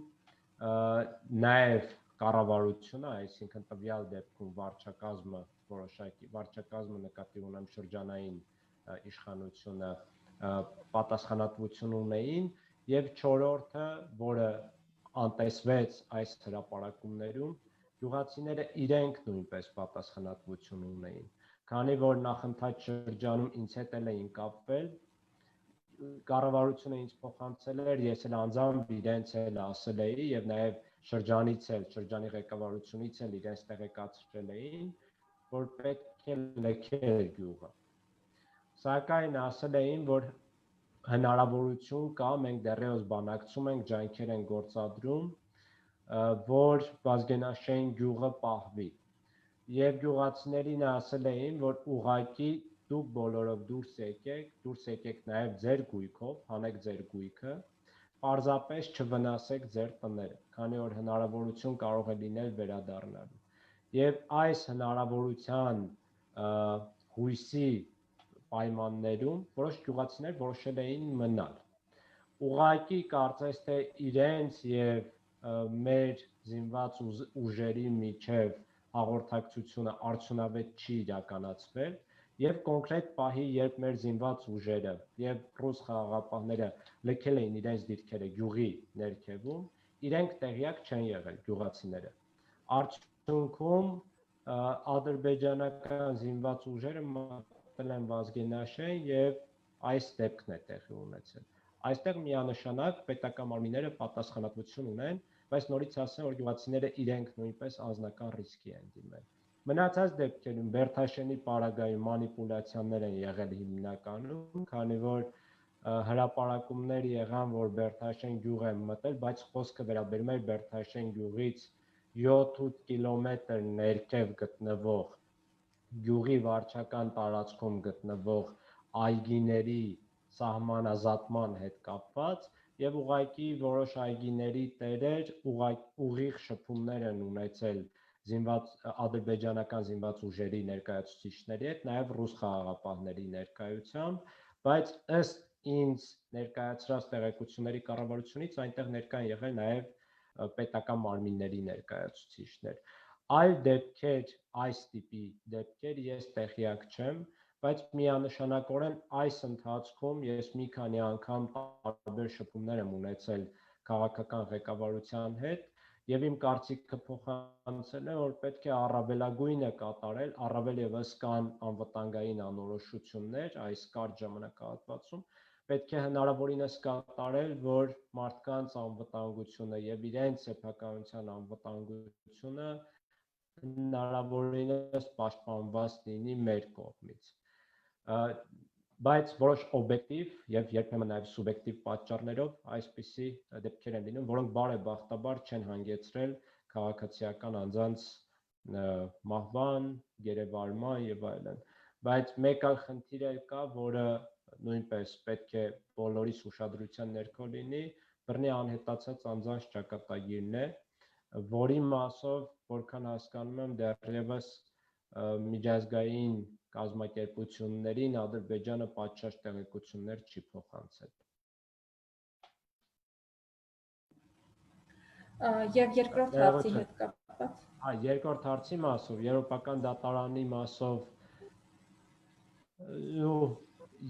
նաեւ կառավարությունը, այսինքն տվյալ դեպքում վարչակազմը, որոշակի վարչակազմը նկատի ունեմ շրջանային իշխանությունը պատասխանատվություն ունեին, եւ չորրորդը, որը անտեսվեց այս հրապարակումներում, գյուղացիները իրենք նույնպես պատասխանատվություն ունեին, քանի որ նախընթաց շրջանում ինձ հետ էին կապվել, կառավարությունը ինձ փոխանցել էր, ես էլ անձամբ իրենց էլ ասել էի եւ նաեւ շրջանից էլ, շրջանի ղեկավարությունից էլ իրենց տեղեկացրել էին, որ պետք է լքել գյուղը։ Սակայն ասել էին, որ հնարավորություն կա, մենք դեռևս բանակցում ենք, ջանքեր են գործադրում, որ Վազգենաշեն գյուղը պահվի։ Եվ գյուղացիներին ասել էին, որ ուղղակի դուք բոլորով դուրս եկեք նաև ձեր գույքով, հանեք ձեր գույքը, պարզապես չվնասեք ձեր տները, քանի որ հնարավորություն կարող է լինել վերադառնալու։ Եվ այս հնարավորության հույսի պայմաններում որոշ գյուղացիներ որոշել էին մնալ։ Ուղղակի կարծես թե իրենց եւ մեր զինված ուժերի միջև հաղորդակցությունը արդյունավետ չի իրականացվել եւ կոնկրետ պահի, երբ մեր զինված ուժերը եւ ռուս խաղաղապահները լքել էին իրենց դիրքերը գյուղի ներքևում, իրենք տեղյակ չեն եղել գյուղացիները։ Արդյունքում ադրբեջանական զինված ուժերը մտել են Վազգենաշեն եւ այս դեպքն է տեղի ունեցել։ Այստեղ միանշանակ պետական մարմինները պատասխանատվություն ունեն, բայց նորից ասեմ, որ գյուղացիները իրենք նույնպես անձնական ռիսկի են դիմել։ Մնացած դեպքերում Բերթաշենի պարագայում մանիպուլյացիաներ են եղել հիմնականում, քանի որ հրապարակումներ եղան, որ Բերթաշեն գյուղ է մտել, բայց խոսքը վերաբերում է Բերթաշեն գյուղից 7-8 կիլոմետր ներքև գտնվող գյուղի վարչական տարածքում գտնվող այգիների սահմանազատման հետ կապված եւ ուղղակի որոշ այգիների տերեր ուղիղ շփումներ են ունեցել ադրբեջանական զինված ուժերի ներկայացուցիչների հետ, նաեւ ռուս խաղաղապահների ներկայությամբ, բայց ըստ ինձ ներկայացրած տեղեկությունների կառավարությունից այնտեղ ներկա են եղել նաեւ պետական մարմինների ներկայացուցիչներ։ Այլ դեպքեր, այս տիպի դեպքեր ես տեղյակ չեմ, բայց միանշանակորեն այս ընթացքում ես մի քանի անգամ տարբեր շփումներ եմ ունեցել քաղաքական ղեկավարության հետ եւ իմ կարծիքը փոխանցել եմ, որ պետք է առավելագույնը կատարել, առավել եւս կան անվտանգային անորոշություններ այս կարճ ժամանակահատվածում, պետք է հնարավորինս կատարել, որ մարդկանց անվտանգությունը եւ իրենց սեփականության անվտանգությունը հնարավորինս պաշտպանված լինի մեր կողմից։ Բայց որոշ օբյեկտիվ եւ երբեմն նաեւ սուբյեկտիվ պատճառներով այսպիսի դեպքեր են լինում, որոնք բարեբախտաբար չեն հանգեցրել քաղաքացիական անձանց մահվան, գերեվարման եւ այլն։ Բայց մեկ այլ խնդիր էլ կա, որը նույնպես պետք է բոլորիս ուշադրության ներքո լինի, բռնի անհետացած անձանց ճակատագիրն է, որի մասով, որքան հասկանում եմ, դեռևս միջազգային կազմակերպություններին Ադրբեջանը պատշաճ տեղեկություններ չի փոխանցել։ Եվ երկրորդ հարցի հետ կապված։ Երկրորդ հարցի մասով, Եվրոպական դատարանի մասով,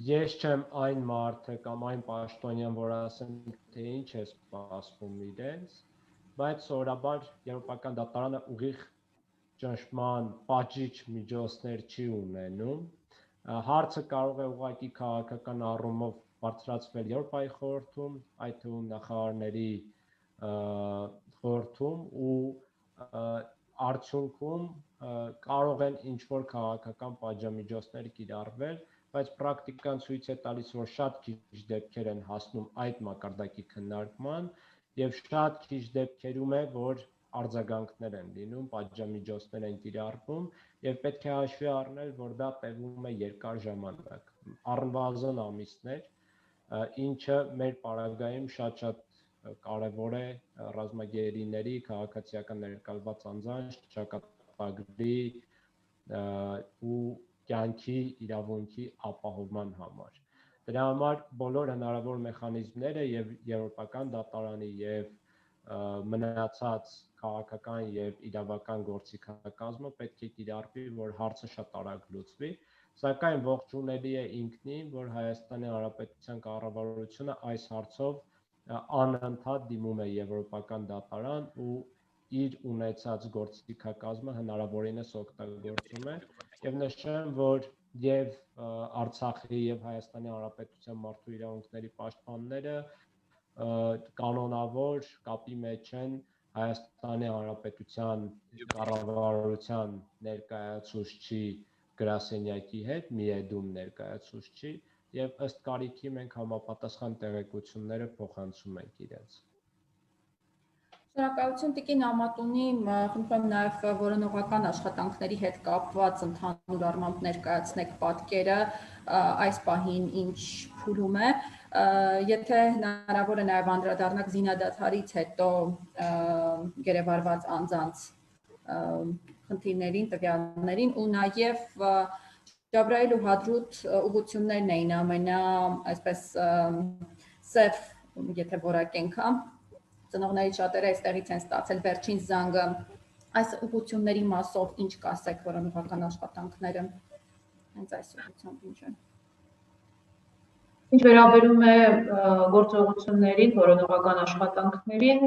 ես չեմ այն մարդը կամ այն պաշտոնյան, որ ասեմ, թե ինչ է սպասվում իրենց, բայց սովորաբար Եվրոպական դատարանը ուղիղ ճնշման պատժիչ միջոցներ չի ունենում։ Հարցը կարող է ուղղակի քաղաքական առումով բարձրացվել Եվրոպայի խորհրդում, այդ թվում նախարարների խորհրդում ու արդյունքում կարող են ինչ-որ քաղաքական պատժամիջոցներ կիրառվել, բայց պրակտիկան ցույց է տալիս, որ շատ քիչ դեպքեր են հասնում այդ մակարդակի քննարկման եւ շատ քիչ դեպքերում է, որ արձագանքներ են լինում, պատժամիջոցներ են կիրառվում եւ պետք է հաշվի առնել, որ դա տևում է երկար ժամանակ, առնվազն ամիսներ, ինչը մեր պարագայում շատ կարևոր է ռազմագերիների, քաղաքացիական ներկայացված անձանց ճակատագրի ու կյանքի իրավունքի ապահովման համար։ Դրա համար բոլոր հնարավոր մեխանիզմները եւ Եվրոպական դատարանի եւ մնացած քաղաքական եւ իրավական գործիքակազմը պետք է կիրառվի, որ հարցը շատ արագ լուծվի, սակայն ողջունելի է ինքնին, որ Հայաստանի Հանրապետության կառավարությունը այս հարցով անընդհատ դիմում է Եվրոպական դատարան ու իր ունեցած գործիքակազմը հնարավորինս օգտագործում է եւ նշեմ, որ եւ Արցախի եւ Հայաստանի Հանրապետության մարդու իրավունքների պաշտպանները կանոնավոր կապի մեջ են Հայաստանի Հանրապետության կառավարության ներկայացուցչի գրասենյակի հետ, Միեդում ներկայացուցչի եւ ըստ կարիքի մենք համապատասխան տեղեկությունները փոխանցում ենք իրենց։ Շնորհակալություն Տիկին Ամատունի, խնդրում եմ նաև որոնողական աշխատանքների հետ կապված ընդհանուր առմամբ ներկայացնեք պատկերը այս պահին ինչ փուլում է, եթե հնարավոր է նաև անդրադառնաք զինադադարից հետո գերեվարված անձանց խնդիրներին, տվյալներին ու նաև Ջաբրայել ու Հադրութ ուղղություններն էին այսպես սև, եթե որակենք, ծնողներից շատերը այստեղից են ստացել վերջին զանգը, այս ուղղությունների մասով ինչ կասեք որոնողական աշխատանքները, հենց այս ուղղությամբ ինչ են։ Ինչ վերաբերում է գործողություններին, որոնողական աշխատանքներին,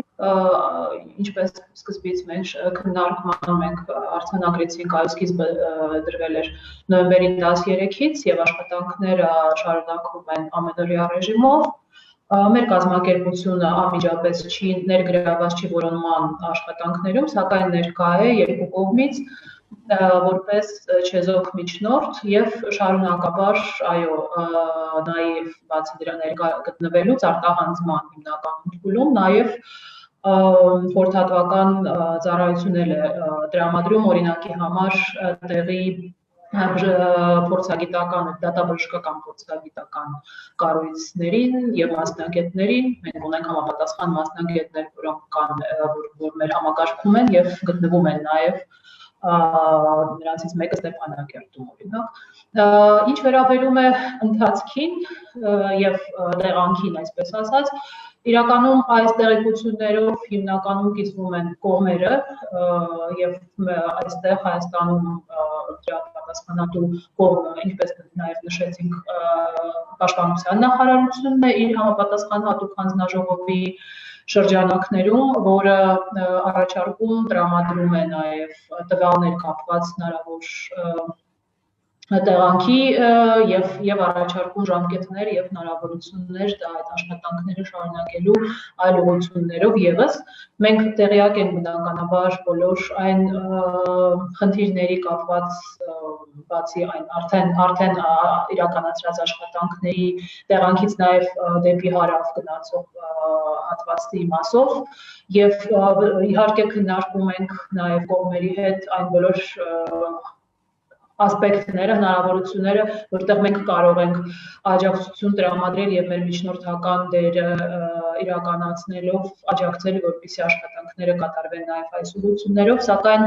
ինչպես սկզբից մենք քննարկման մենք արձանագրեցինք, այո, սկիզբը դրվել էր նոյեմբերի 13-ից եւ աշխատանքները շարունակվում են ամենօրյա ռեժիմով։ Մեր կազմակերպությունը անմիջապես չի ներգրավված չի որոնման աշխատանքներում, սակայն ներկա է երկու կողմից որպես չեզոք միջնորդ եւ շարունակաբար, այո, նաեւ բացի դրա ներկա գտնվելուց արտահանձման հիմնական փուլում նաեւ խորհրդատվական ծառայություններ է տրամադրում օրինակի համար տեղի փորձագիտական, դատաբժշկական փորձագիտական կառույցներին եւ մասնագետներին, մենք ունենք համապատասխան մասնագետներ, որոնք կան, որ մեր համակարգում են եւ գտնվում են նաեւ նրանցից մեկը Ստեփանակերտում օրինակ։ Ինչ վերաբերում է ընթացքին եւ տեղանքին, այսպես ասած, իրականում այս տեղեկություններով հիմնականում կիսվում են կողմերը եւ այստեղ Հայաստանում պատասխանատու կողմը, ինչպես նաեւ նշեցինք, Պաշտպանության նախարարությունն է իր համապատասխան հատուկ հանձնաժողովի շրջանակներում, որը առաջարկում տրամադրում է նաեւ տվյալներ կապված հնարավոր տեղանքի եւ առաջարկում ժամկետներ եւ հնարավորություններ այդ աշխատանքները շարունակելու այլ ուղղություններով եւս մենք տեղյակ ենք բնականաբար բոլոր այն խնդիրների կապված բացի այն արդեն իրականացրած աշխատանքների տեղանքից նաեւ դեպի հարավ գնացող հատվածի մասով եւ իհարկե քննարկում ենք նաեւ կողմերի հետ այն բոլոր ասպեկտները, հնարավորությունները, որտեղ մենք կարող ենք աջակցություն տրամադրել եւ մեր միջնորդական դերը իրականացնելով աջակցել, որպեսզի աշխատանքները կատարվեն նաեւ այս ուղղություններով, սակայն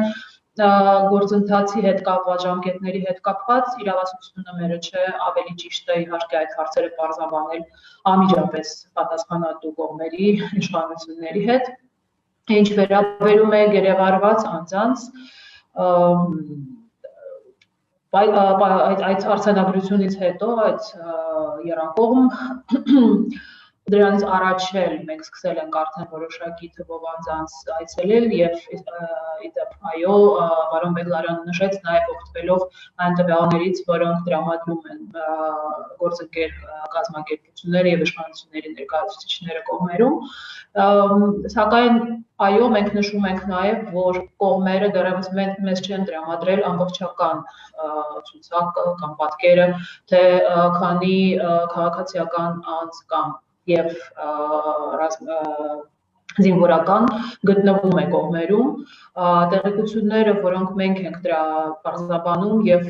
գործընթացի հետ կապված, ժամկետների հետ կապված իրավասությունը մերը չէ, ավելի ճիշտ է իհարկե այդ հարցերը բարձրաբանել անմիջապես պատասխանատու կողմերի, իշխանությունների հետ։ Ինչ վերաբերում է գերեվարված անձանց, այդ արձանագրությունից հետո, այդ եռակողմ դրանից առաջ էլ մենք սկսել ենք արդեն որոշակի թվով անձանց այցելել եւ իդեպ այո, պարոն Բեգլարյանը նշեց նաեւ օգտվելով այն տվյալներից, որոնք տրամադրում են գործընկեր կազմակերպությունները եւ իշխանությունների ներկայացուցիչները կողմերում, սակայն այո, մենք նշում ենք նաեւ, որ կողմերը դեռևս մեզ չեն տրամադրել ամբողջական ցուցակը կամ պատկերը, թե քանի քաղաքացիական անձ կամ եւ զինվորական գտնվում է կողմերում, տեղեկությունները, որոնք մենք ենք դրա բարձրաբանում եւ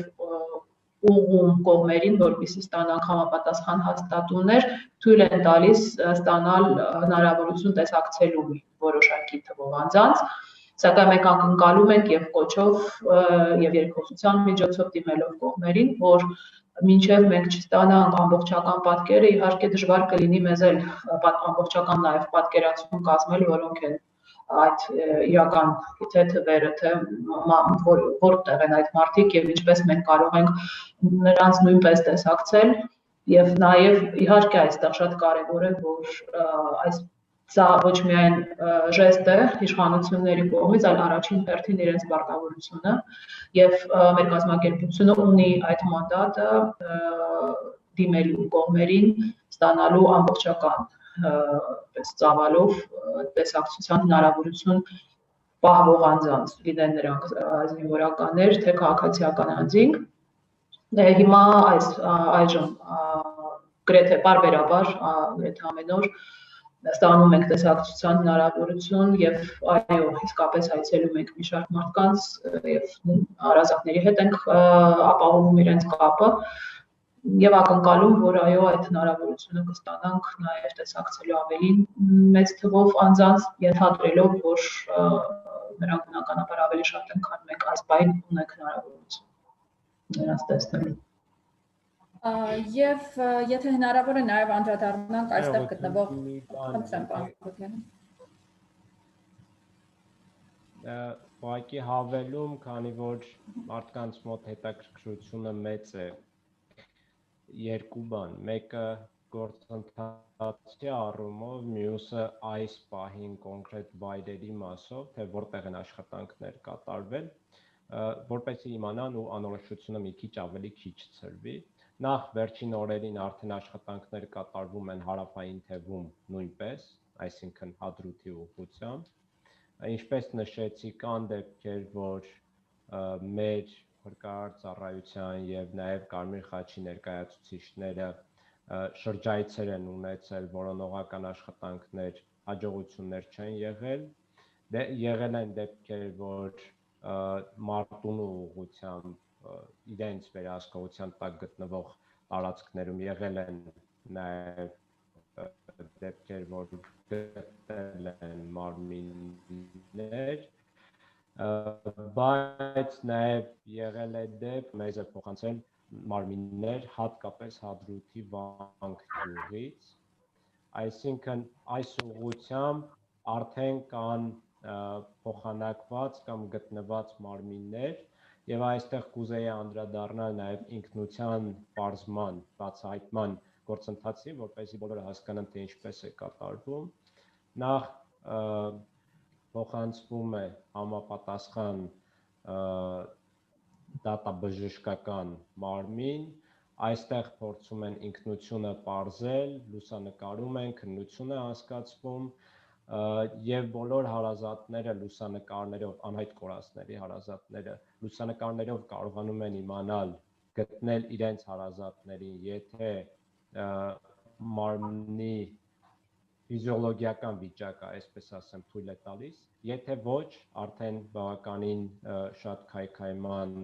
ուղղում կողմերին, որպեսզի ստանանք համապատասխան հաստատումներ, թույլ են տալիս ստանալ հնարավորություն տեսակցելու որոշակի թվով անձանց, սակայն մենք ակնկալում ենք եւ կոչով եւ երկխոսության միջոցով դիմելով կողմերին, որ մինչև մենք չստանանք ամբողջական պատկերը, իհարկե դժվար կլինի մեզ էլ ամբողջական նաև պատկերացում կազմել, որոնք են այդ իրական թե թվերը, թե որտեղ են այդ մարդիկ եւ ինչպես մենք կարող ենք նրանց նույնպես տեսակցել եւ նաև իհարկե այստեղ շատ կարեւոր է, որ սա ոչ միայն ժեստ է իշխանությունների կողմից, այլ առաջին հերթին իրենց պարտավորությունը եւ մեր կազմակերպությունը ունի այդ մանդատը դիմելու կողմերին ստանալու ամբողջական ծավալով տեսակցության հնարավորություն պահվող անձանց, լինեն նրանք զինվորականներ, թե քաղաքացիական անձինք։ Հիմա այժմ գրեթե պարբերաբար, գրեթե ամեն օր ստանում ենք տեսակցության հնարավորություն եւ այո, իսկապես այցելում ենք մի շարք մարդկանց եւ հարազատների հետ ենք ապահովում իրենց կապը եւ ակնկալում, որ այո, այդ հնարավորությունը կստանանք նաեւ տեսակցելու ավելի մեծ թվով անձանց, ենթադրելով, որ նրանք բնականաբար ավելի շատ են, քան մենք այս բային ունենք հնարավորություն նրանց տեսնելու։ Եվ եթե հնարավոր է նաև անդրադառնանք այստեղ գտնվող խնդրեմ բան։ Ուղղակի հավելում, քանի որ մարդկանց մոտ հետաքրքրությունը մեծ է, երկու բան, մեկը գործընթացի առումով, մյուսը այս պահին կոնկրետ վայրերի մասով, թե որտեղ են աշխատանքներ կատարվել, որպեսզի իմանան ու անորոշությունը մի քիչ ավելի քիչ ցրվի։ Նախ վերջին օրերին արդեն աշխատանքներ կատարվում են հարավային թևում նույնպես, այսինքն Հադրութի ուղղությամբ։ Ինչպես նշեցի, կան դեպքեր, որ մեր փրկարար ծառայության եւ նաեւ Կարմիր խաչի ներկայացուցիչները շրջայցեր են ունեցել, որոնողական աշխատանքներ հաջողություններ չեն եղել։ Եղել են դեպքեր, որ Մարտունու ուղղությամբ իրենց վերահսկողության տակ գտնվող տարածքներում եղել են նաև դեպքեր, որ գտել են մարմիններ, բայց նաև եղել է դեպք, մեզ է փոխանցել մարմիններ հատկապես Հադրութի Վանք գյուղից, այսինքն այս ուղղությամբ արդեն կան փոխանակված կամ գտնված մարմիններ եւ այստեղ կուզեի անդրադառնալ նաեւ ինքնության բարձման, բացահայտման գործընթացին, որպեսզի բոլորը հասկանան, թե ինչպես է կատարվում։ Նախ փոխանցվում է համապատասխան դատաբժշկական մարմին, այստեղ փորձում են ինքնությունը պարզել, լուսանկարում են, քննություն է անցկացվում եւ բոլոր հարազատները լուսանկարներով, անհայտ կորածների հարազատները լուսանկարներով կարողանում են իմանալ, գտնել իրենց հարազատներին, եթե մարմնի ֆիզիոլոգիական վիճակը, այսպես ասեմ, թույլ է տալիս, եթե ոչ, արդեն բավականին շատ քայքայման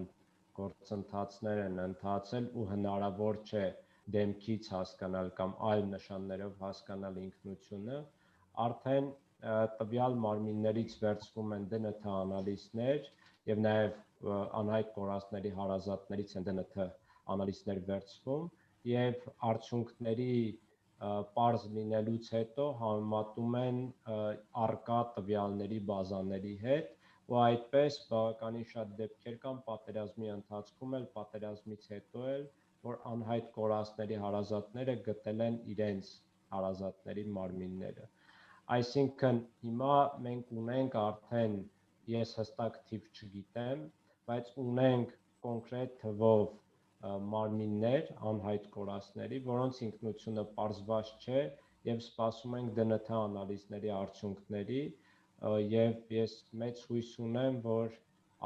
գործընթացներ են ընթացել ու հնարավոր չէ դեմքից հասկանալ կամ այլ նշաններով հասկանալ ինքնությունը, արդեն տվյալ մարմիններից վերցվում են DNT անալիզներ եւ նաեւ անհայտ կորածների հարազատներից են DNT անալիզներ վերցվում եւ արդյունքների պարզ լինելուց հետո համեմատում են առկա տվյալների բազաների հետ ու այդպես բավականին շատ դեպքեր կան պատերազմի ընթացքում էլ, պատերազմից հետո էլ, որ անհայտ կորածների հարազատները գտել են իրենց հարազատների մարմինները։ Այսինքն հիմա մենք ունենք արդեն, ես հստակ թիվ չգիտեմ, բայց ունենք կոնկրետ թվով մարմիններ անհայտ կորածների, որոնց ինքնությունը պարզված չէ եւ սպասում ենք DNT անալիզների արդյունքների եւ ես մեծ հույս ունեմ, որ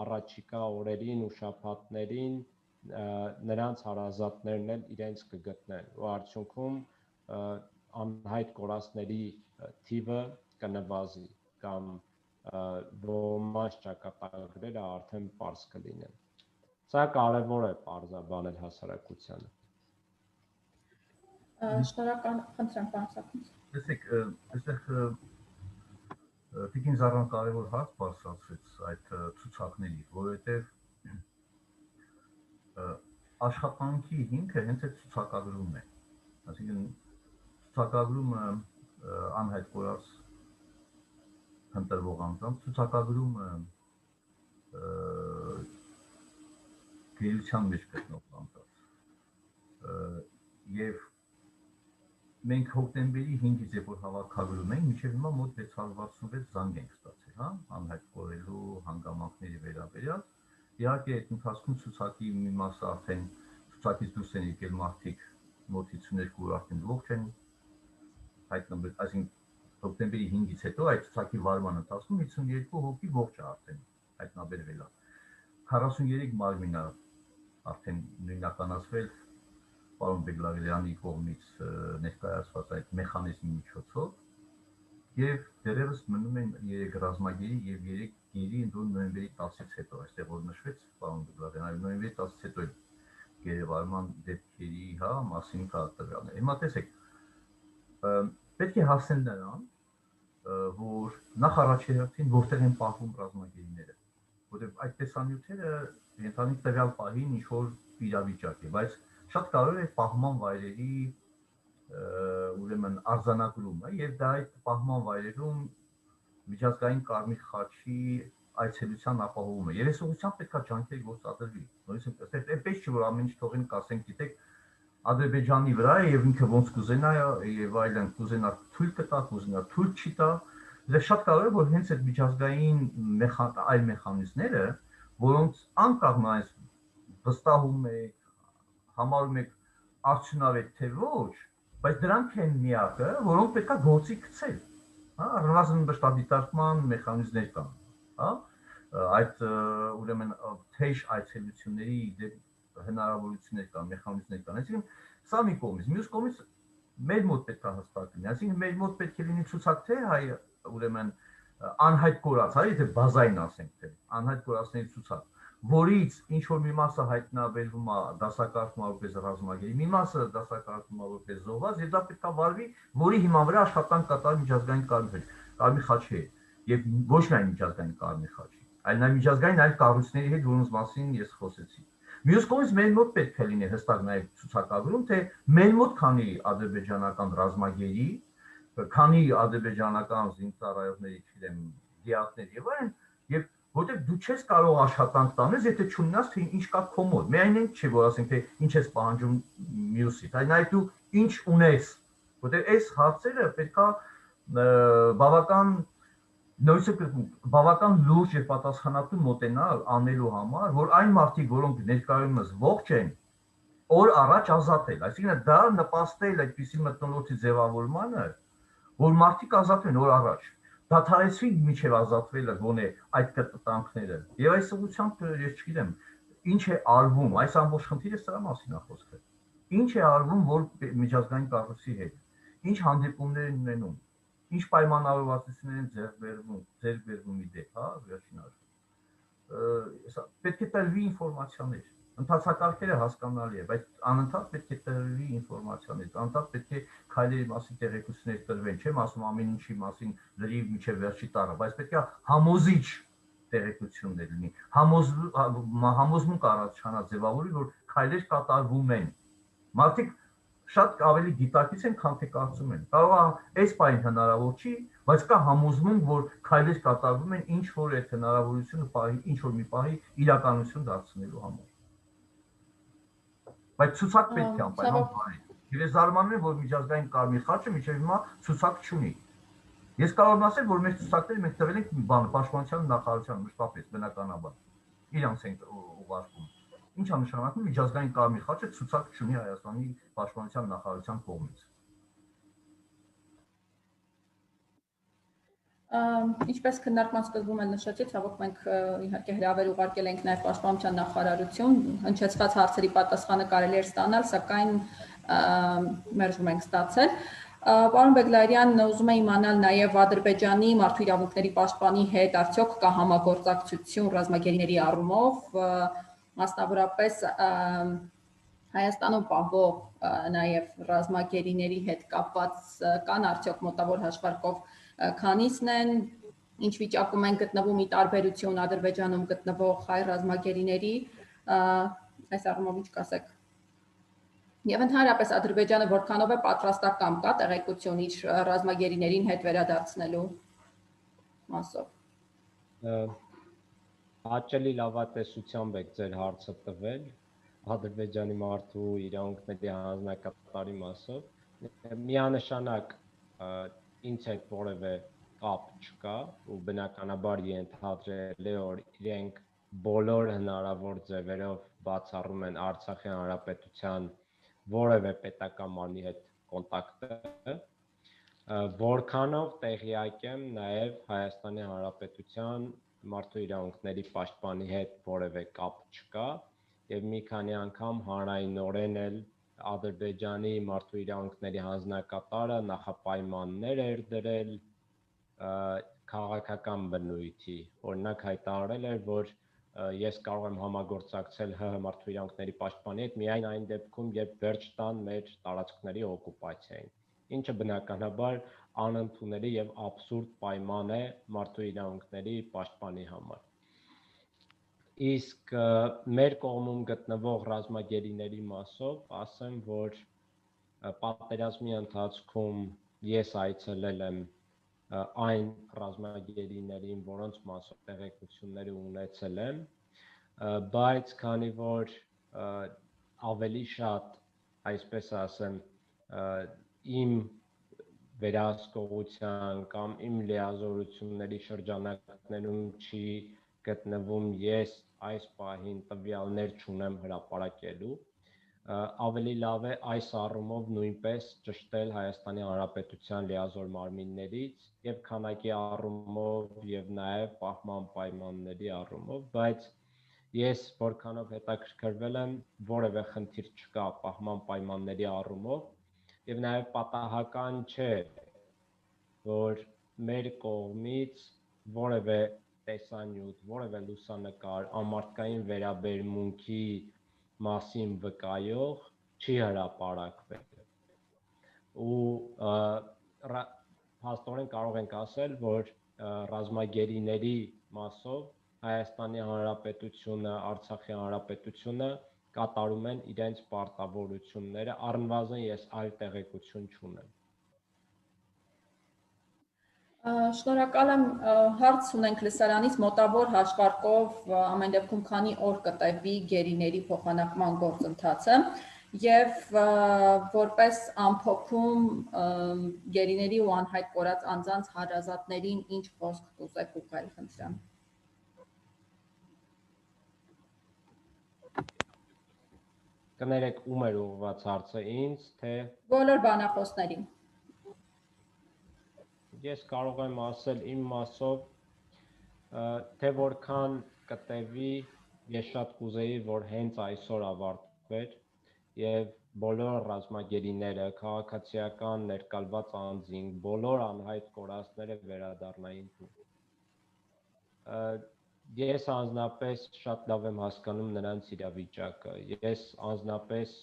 առաջիկա օրերին ու շաբաթներին նրանց հարազատներն էլ իրենց կգտնեն ու արդյունքում անհայտ կորածների թիվը կնվազի կամ ոմանց ճակատագրերը արդեն պարզ կլինեն։ Սա կարևոր է պարզաբանել հասարակությանը։ Շնորհակալ խնդրեմ, պարոն Սաքունց։ Տեսեք, այստեղ Տիկին Զարան կարևոր հարց բարձրացրեց այդ ցուցակների, որովհետև աշխատանքի հիմքը հենց այդ ցուցակագրումն է։ Այսինքն ցուցակագրումը անհայտ կորած ընտրվող անձանց, ցուցակագրումը գերության մեջ գտնող անձանց եւ մենք հոկտեմբերի 5-ից երբ որ հավաքագրում ենք, մինչև հիմա մոտ 666 զանգ ենք ստացել, հա, անհայտ կորելու հանգամանքների վերաբերյալ։ Իհարկե այդ ընթացքում ցուցակի մի մասը արդեն ցուցակից դուրս են եկել մարդիկ, մոտ 52 օր արդեն ողջ են հայտնվել, այսինքն հոկտեմբերի 5-ից հետո այդ ցուցակի վարման ընթացքում 52 հոգի ողջ է արդեն հայտնաբերվել է։ 43 մարմին է արդեն նույնականացվել պարոն Բեգլարյանի կողմից ներկայացված այդ մեխանիզմի միջոցով եւ դեռևս մնում են 3 ռազմագերի եւ 3 գերի ընդուն նոյեմբերի 10-ից հետո, այստեղ որ նշվեց պարոն Բեգլարյանը, նոյեմբերի 10-ից հետո գերեվարման դեպքերի, հա, մասին կա տվյալներ։ Հիմա տեսեք, պետք է հասնել նրան, որ նախ առաջի հերթին որտեղ են պահվում ռազմագերիները, որովհետեւ այդ տեսանյութերը ենթանի տվյալ պահին ինչ որ իրավիճակ է, բայց շատ կարևոր է պահման վայրերի ուրեմն արձանագրումը եւ դա այդ պահման վայրերում միջազգային Կարմիր խաչի այցելության ապահովումը։ Եվ այս ուղղությամբ պետք է ջանքեր գործադրվի։ Նույնիսկ այդպես չի որ ամեն ինչ թողենք, ասենք, գիտեք, Ադրբեջանի վրա է եւ ինքը ոնց կուզենա եւ այլն կուզենա թույլ կտա, կուզենա թույլ չի տա։ Դա շատ կարևոր է որ հենց այդ միջազգային այլ մեխանիզմները, որոնց անկախ նայած վստահում եք, համարում եք արդյունավետ թե ոչ, բայց դրանք են միակը, որոնք պետք է գործի գցել, հա, առնվազն մշտադիտարկման մեխանիզմներ կան, հա, այդ ուրեմն թեժ այցելությունների հնարավորություններ կան, մեխանիզմներ կան, այսինքն սա մի կողմից, մյուս կողմից մեր մոտ պետք է հստակ լինի, այսինքն մեր մոտ պետք է լինի ցուցակ թե հայ ուրեմն անհայտ կորած, հա, եթե բազային ասենք թե անհայտ կորածների ցուցակ, որից ինչ որ մի մասը հայտնաբերվում է դասակարգվում որպես ռազմագերի, մի մասը դասակարգվում որպես զոհված, եւ դա պետք է վարվի, որի հիման վրա աշխատանք կատարի միջազգային Կարմիր խաչի հետ, եւ ոչ միայն միջազգային Կարմիր խաչի, այլ նաեւ միջազգային այլ կառույցների հետ, որոնց մասին ես խոսեցի։ Մյուս կողմից մեր մոտ պետք է լինի հստակ նաեւ ցուցակագրում, թե մեր մոտ քանի ադրբեջանական ռազմագերի, քանի ադրբեջանական զինծառայողների, չգիտեմ, դիակներ եւ այլն, եւ որտեղ դու չես կարող աշխատանք տանես, եթե չունենաս թե ինչ կա քո մոտ։ Միայն այն չէ, որ ասենք թե ինչ ես պահանջում մյուսից, այլ նաեւ դու ինչ ունես, որտեղ այս հարցերը պետքա բավական լուրջ եւ պատասխանատու մոտենալ անելու համար, որ այն մարդիկ, որոնք ներկայումս ողջ են, օր առաջ ազատել, այսինքն դա նպաստել այդպիսի մթնոլորտի ձևավորմանը, որ մարդիկ ազատվեն օր առաջ, դադարեցվի մինչև ազատվելը գոնե այդ կտտանքները։ Եվ այս ուղղությամբ ես չգիտեմ, ինչ է արվում, այս ամբողջ խնդիրը սրա մասին է խոսքը։ Ինչ է արվում, որ միջազգային կառույցի հետ, ինչ հանդիպումներ են ունենում, ինչ պայմանավորվածություններ են ձեռք բերվում իդեպ, հա, վերջին հաշվով։ Պետք է տրվի ինֆորմացիաներ, Ընթացակարգերը հասկանալի է, բայց անընդհատ պետք է տրվի ինֆորմացիաներ, անընդհատ պետք է քայլերի մասին տեղեկություններ տրվեն, չեմ ասում ամեն ինչի մասին լրիվ մինչև վերջի տառը, բայց պետք է համոզիչ տեղեկություններ լինի, համոզմունք առաջանա ձևավորի, որ քայլեր կատարվում են։ Մարդիկ շատ ավելի դիտակից են, քան թե կարծում են։ Կարող է այս պահին հնարավոր չի, բայց կա համոզմունք, որ քայլեր կատարվում են ինչ որ այդ հնարավորությունը պահի, ինչ որ մի պահի իրականություն դարձնելու համար։ Բայց ցուցակ պետք է անպայման բարի։ Ես զարմանում եմ, որ միջազգային Կարմիր խաչը մինչև հիմա ցուցակ չունի։ Ես կարող եմ ասել, որ մեր ցուցակները մենք տվել ենք բան պաշտպանության նախարարության մշտապես բնականաբար։ Իրանց ենք ուղարկում։ Ինչ է նշանակում միջազգային Կարմիր խաչը ցուցակ չունի Հայաստանի պաշտպանության նախարարության կողմից։ Ինչպես քննարկման սկզբում էլ նշեցի, ցավոք մենք իհարկե հրավեր ուղարկել ենք նաև պաշտպանության նախարարություն, հնչեցված հարցերի պատասխանը կարելի էր ստանալ, սակայն մերժում ենք ստացել։ Պարոն Բեգլարյան, ուզում եմ իմանալ նաև Ադրբեջանի մարդու իրավունքների պաշտպանի հետ արդյոք կա համագործակցություն ռազմագերիների առումով, մասնավորապես Հայաստանում պահվող նաև ռազմագերիների հետ կապված կան արդյոք մոտավոր հաշվարկով քանիսն են, ինչ վիճակում են գտնվում ի տարբերություն Ադրբեջանում գտնվող հայ ռազմագերիների, այս առումով ինչ կասեք։ Եվ ընդհանրապես Ադրբեջանը որքանով է պատրաստական, կա տեղեկություն իր ռազմագերիներին հետ վերադարձնելու մասով։ Հաճելի լավատեսությամբ եք ձեր հարցը տվել Ադրբեջանի մարդու իրավունքների հանձնակատարի մասով։ Միանշանակ ինձ հետ որևէ կապ չկա ու բնականաբար ենթադրել է, որ իրենք բոլոր հնարավոր ձևերով բացառում են Արցախի հանրապետության որևէ պետական մարմնի հետ կոնտակտը, որքանով տեղյակ եմ նաև Հայաստանի հանրապետության մարդու իրավունքների պաշտպանի հետ որևէ կապ չկա եւ մի քանի անգամ հանրայնորեն էլ Ադրբեջանի մարդու իրավունքների հանձնակատարը նախապայմաններ էր դրել քաղաքական բնույթի, օրինակ հայտարարել էր, որ ես կարող եմ համագործակցել ՀՀ մարդու իրավունքների պաշտպանի հետ միայն այն դեպքում, երբ վերջ տան մեր տարածքների օկուպացիային, ինչը բնականաբար անընդունելի եւ աբսուրդ պայման է մարդու իրավունքների պաշտպանի համար։ Իսկ մեր կողմում գտնվող ռազմագերիների մասով ասեմ, որ պատերազմի ընթացքում ես այցելել եմ այն ռազմագերիներին, որոնց մասով տեղեկությունները ունեցել եմ, բայց քանի որ ավելի շատ, այսպես ասեմ, իմ վերահսկողության կամ իմ լիազորությունների շրջանակներում չի գտնվում, ես այս պահին տվյալներ չունեմ հրապարակելու, ավելի լավ է այս առումով նույնպես ճշտել Հայաստանի Հանրապետության լիազոր մարմիններից եւ քանակի առումով եւ նաեւ պահման պայմանների առումով, բայց ես որքանով հետաքրքրվել եմ, որևէ խնդիր չկա պահման պայմանների առումով եւ նաեւ պատահական չէ, որ մեր կողմից որևէ տեսանյութ, որևէ լուսանկար ամարտկային վերաբերմունքի մասին վկայող չի հրապարակվել։ Ու հաստորեն կարող ենք ասել, որ ռազմագերիների մասով Հայաստանի Հանրապետությունը, Արցախի Հանրապետությունը կատարում են իրենց պարտավորությունները, առնվազն ես այլ տեղեկություն չունեմ։ Շնորհակալ եմ, հարց ունենք լսարանից մոտավոր հաշվարկով ամեն դեպքում քանի օր կտևի գերիների փոխանակման գործընթացը եւ որպես ամփոփում գերիների ու անհայտ կորած անձանց հարազատներին ինչ խոսք կուզեք ուղղել, խնդրեմ։ Կներեք ում էր ուղղված հարցը, ինձ, թե բոլոր բանախոսներին։ Ես կարող եմ ասել իմ մասով, թե որքան կտևի, ես շատ կուզեի, որ հենց այսօր ավարտվեր եւ բոլոր ռազմագերիները, քաղաքացիական ներկալված անձինք, բոլոր անհայտ կորածները վերադառնային տուն։ Ես անձնապես շատ լավ եմ հասկանում նրանց իրավիճակը։ Ես անձնապես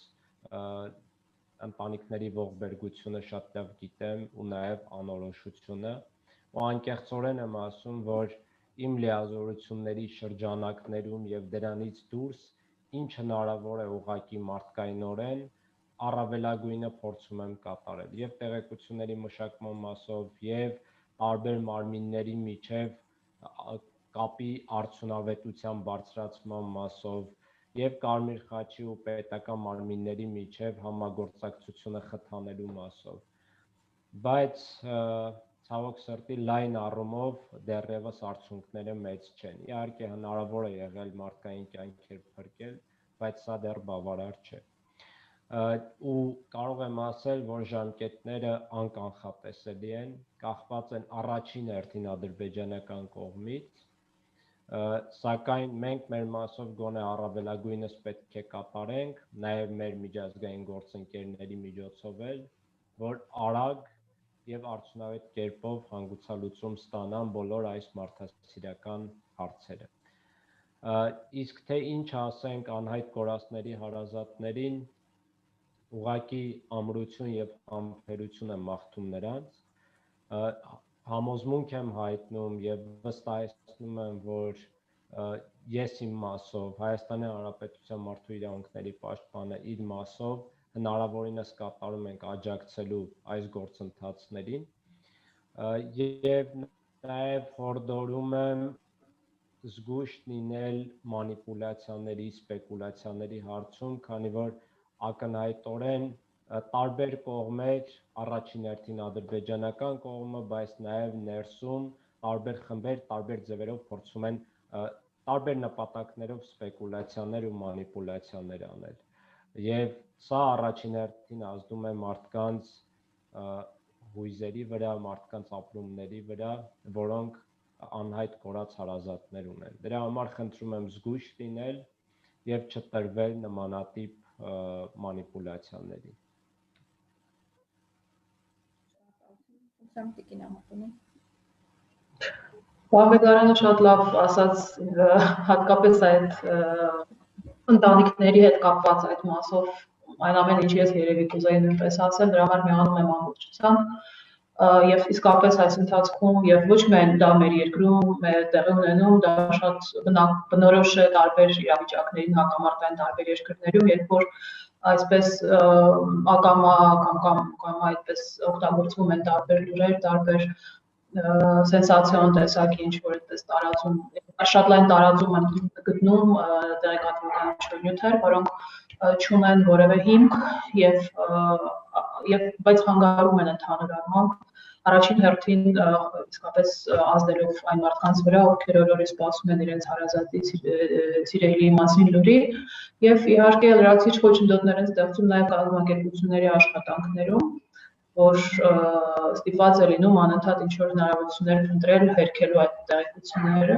ընտանիքների ողբերգությունը շատ լավ գիտեմ ու նաև անորոշությունը, ու անկեղծորեն եմ ասում, որ իմ լիազորությունների շրջանակներում եւ դրանից դուրս ինչ հնարավոր է ուղղակի մարդկայնորեն առավելագույնը փորձում եմ կատարել եւ տեղեկությունների մշակման մասով եւ տարբեր մարմինների միջև կապի արդյունավետության բարձրացման մասով եւ Կարմիր խաչի ու պետական մարմինների միջև համագործակցությունը խթանելու մասով, բայց ցավոք սրտի լայն առումով դեռևս արդյունքները մեծ չեն։ Իհարկե հնարավոր է եղել մարդկային կյանքեր փրկել, բայց սա դեռ բավարար չէ։ Ու կարող եմ ասել, որ ժամկետները անկանխատեսելի են, կախված են առաջին հերթին ադրբեջանական կողմից, սակայն մենք մեր մասով գոնե առավելագույնս պետք է կատարենք, նաև մեր միջազգային գործընկերների միջոցով էլ, որ արագ եւ արդյունավետ կերպով հանգուցալուծում ստանան բոլոր այս մարդասիրական հարցերը։ Իսկ թե ինչ ասենք անհայտ կորածների հարազատներին, ուղղակի ամրություն եւ համբերություն եմ մաղթում նրանց, համոզմունք եմ հայտնում եւ վստահեցնում եմ, որ ես իմ մասով, Հայաստանի Հանրապետության մարդու իրավունքների պաշտպանը իր մասով հնարավորինս կատարում ենք աջակցելու այս գործընթացներին եւ նաեւ հորդորում եմ զգույշ լինել մանիպուլյացիաների, սպեկուլյացիաների հարցում, քանի որ ակնհայտորեն տարբեր կողմեր, առաջին հերթին ադրբեջանական կողմը, բայց նաև ներսում տարբեր խմբեր, տարբեր ձևերով փորձում են տարբեր նպատակներով սպեկուլյացիաներ ու մանիպուլյացիաներ անել։ Եվ սա առաջին հերթին ազդում է մարդկանց հույզերի վրա, մարդկանց ապրումների վրա, որոնք անհայտ կորած հարազատներ ունեն։ Դրա համար խնդրում եմ զգույշ լինել եւ չտրվել նմանատիպ մանիպուլյացիաների։ Բաղեդարյանը շատ լավ ասաց, հատկապես այդ ընտանիքների հետ կապված այդ մասով, այն ամեն ինչ ես երևի կուզեի նույնպես ասել, դրա համար միանում եմ ամբողջությամբ, եւ իսկապես այս ընթացքում եւ ոչ միայն դա մեր երկրում է տեղի ունենում, դա շատ բնորոշ է տարբեր իրավիճակներին հակամարտային տարբեր երկրներում, երբ որ այսպես ակամա կամ այդպես օգտագործվում են տարբեր լուրեր, տարբեր սենսացիոն տեսակի ինչ-որ այդպես տարածում, շատ լայն տարածում են գտնում տեղեկատվական նյութեր, որոնք չունեն որևէ հիմք եւ բայց խանգարում են ընդհանուր առմամբ առաջին հերթին իսկապես ազդելով այն մարդկանց վրա, ովքեր օրորի սպասում են իրենց հարազատի սիրելի մասին լուրի եւ իհարկե լրացիչ խոչընդոտներ են ստեղծում նաեւ կազմակերպությունների աշխատանքներում, որ ստիպված է լինում անընդհատ ինչ-որ հնարավորություններ փնտրել, հերքելու այդ տեղեկությունները։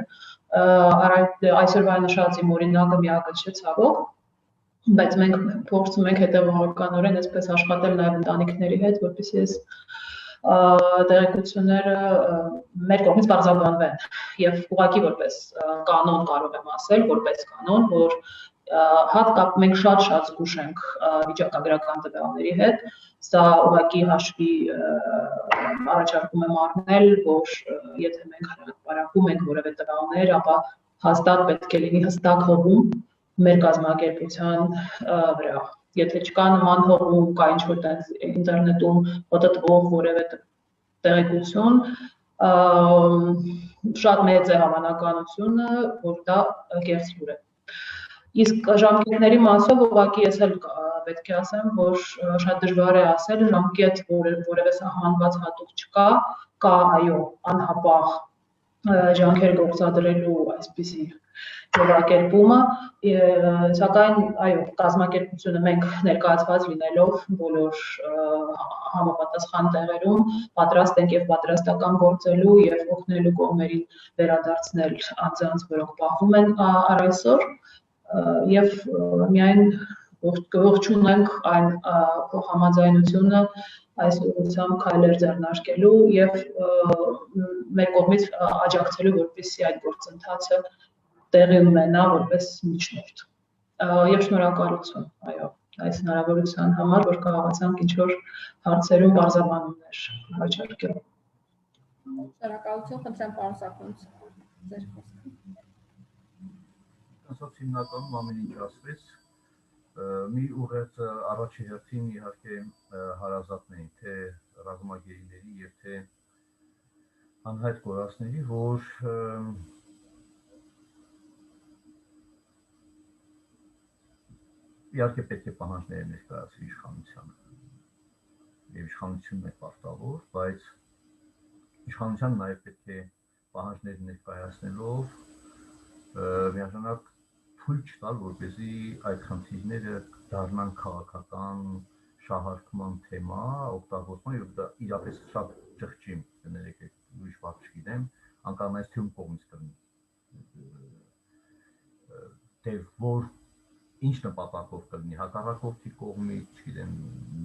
Այսօրվա նշած իմ օրինակը միակը չէ ցավոք, բայց մենք փորձում ենք հետևողականորեն այսպես աշխատել նաեւ ընտանիքների հետ, որպեսզի այս տեղեկությունները մեր կողմից բարձրաբանվեն եւ ուղղակի որպես կանոն կարող եմ ասել, որպես կանոն, որ հատկապես մենք շատ զգուշ ենք վիճակագրական տվյալների հետ, սա ուղղակի հաշվի առաջարկում եմ առնել, որ եթե մենք հրապարակում ենք որևէ տվյալներ, ապա հաստատ պետք է լինի հստակ հողում մեր կազմակերպության վրա։ Եթե չկա նման հողում, կա ինչ-որ ինտերնետում պատտվող որևէ տեղեկություն, շատ մեծ է հավանականությունը, որ դա կեղծ լուր է։ Իսկ ժամկետների մասով ուղղակի ես էլ պետք է ասեմ, որ շատ դժվար է ասել, ժամկետ որևէ սահմանված հատուկ չկա, կա այո, անհապաղ ջանքեր գործադրելու այսպիսի ձևակերպումը, սակայն այո, կազմակերպությունը մենք ներկայացված լինելով բոլոր համապատասխան տեղերում պատրաստ ենք եւ պատրաստական գործելու եւ օգնելու կողմերին վերադարձնել անձանց, որոնք պահվում են առ այսօր եւ միայն ողջունենք այն համաձայնությունը այս ուղղությամբ քայլեր ձեռնարկելու եւ մեր կողմից աջակցելու, որպեսզի այդ գործընթացը տեղի ունենա որպես միջնորդ։ Եվ շնորհակալություն, այո, այս հնարավորության համար, որ կարողացանք ինչ-որ հարցերում բարձրաբանումներ առաջարկել։ Շնորհակալություն, խնդրեմ պարոն Սաքունց, ձեր խոսքը։ Ասած հիմնականում ամեն ինչ ասվեց, մի ուղերձ առաջի հերթին իհարկե հարազատներին, թե ռազմագերիների եւ թե անհայտ կորածների, որ իհարկե պետք է պահանջները ներկայացվի իշխանությանը եւ իշխանությունն է պարտավոր, բայց իշխանության նաեւ պետք է պահանջներ ներկայացնելով միաժամանակ թույլ չտալ, որպեսզի այդ խնդիրները դառնան քաղաքական շահարկման թեմա, օգտագործման եւ դա իրապես շատ ճղճի, կներեք, ուրիշ բառ չգիտեմ, անկամ այս թյուն կողմից կլինի։ Թե որ ինչ նպատակով կլինի, հակառակորդի կողմից, չգիտեմ,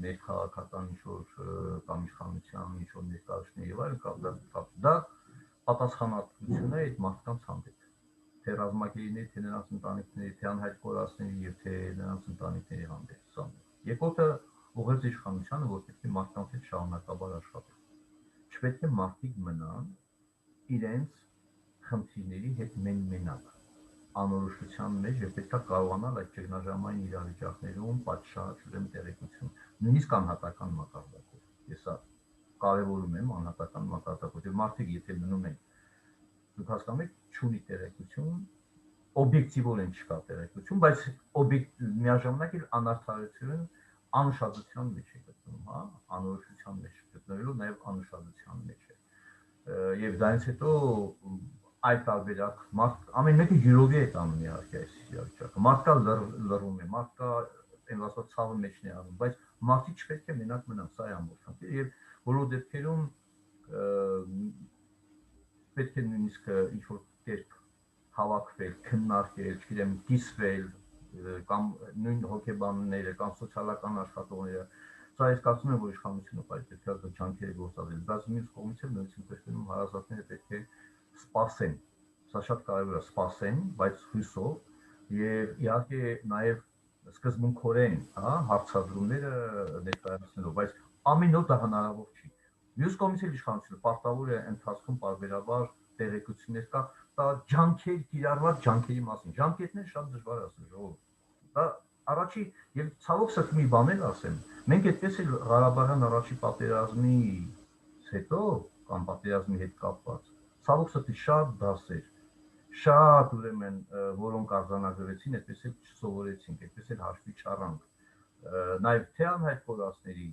ներքաղաքական ինչ-որ կամ իշխանության ինչ-որ ներկայացնի եւ այլն, դա պատասխանատվություն է այդ մարդկանց հանդեպ։ Թե ռազմագերիների, թե նրանց ընտանիքների, թե անհայտ կորածների եւ թե նրանց ընտանիքների հանդեպ սա։ Երկրորդը ուղղեց իշխանությանը, որ պետք է մարդկանց հետ շարունակաբար աշխատել։ Չպետք է մարդիկ մնան իրենց խնդիրների հետ մենակ անորոշության մեջ եւ պետք է կարողանալ այդ ճգնաժամային իրավիճակներում պատշաճ ուրեմն տեղեկություն, նույնիսկ անհատական մակարդակով։ Ես սա կարևորում եմ անհատական մակարդակով, եւ մարդիկ եթե մնում են դուք հասկանում եք, չունի տեղեկություն, օբյեկտիվորեն չկա տեղեկություն, բայց միաժամանակ էլ անարդարություն անուշադրության մեջ է գտնվում, հա, անորոշության մեջ գտնվելու նաև անուշադրության մեջ է։ Եվ դրանից հետո այդ տարբերակ ամեն մեկը յուրովի է տանում իհարկե այս իրավիճակը։ Մարդկա լռում է, մարդկա այն ասած ցավը մեջն է անում, բայց մարդիկ չպետք է մենակ մնան, սա է ամբողջ խնդիրը եւ բոլոր դեպքերում պետք է նույնիսկ ինչ-որ կերպ հավաքվել, քննարկել, չգիտեմ, կիսվել կամ նույն հոգեբանները կամ սոցիալական աշխատողները, սա ես կարծում եմ, որ իշխանությունը պետք է ջանքեր գործադրել, բայց մյուս կողմից էլ նույնիսկ ինքնին հարազատները պետք է սպասեն, սա շատ կարևոր է, սպասեն, բայց հույսով եւ իհարկե նաեւ սկզբունքորեն, հա, հարցադրումները ներկայացնելով, բայց ամեն օր դա հնարավոր չի։ Մյուս կողմից էլ իշխանությունը պարտավոր է ընթացքում պարբերաբար տեղեկություններ կա ջանքեր կիրառված ջանքերի մասին։ Ջանքերն շատ դժվար ասել ժողովուրդ։ Դա առաջի եւ ցավոք սրտի մի բան էլ ասեմ։ Մենք այդպես էլ Ղարաբաղյան առաջի պատերազմից հետո կամ պատերազմի հետ կապված ցավոք սրտի շատ դասեր, շատ ուրեմն որոնք արձանագրվեցին, այդպես էլ չսովորեցինք, այդպես էլ հաշվի չառանք։ Նաեւ թե անհայտ կորածների,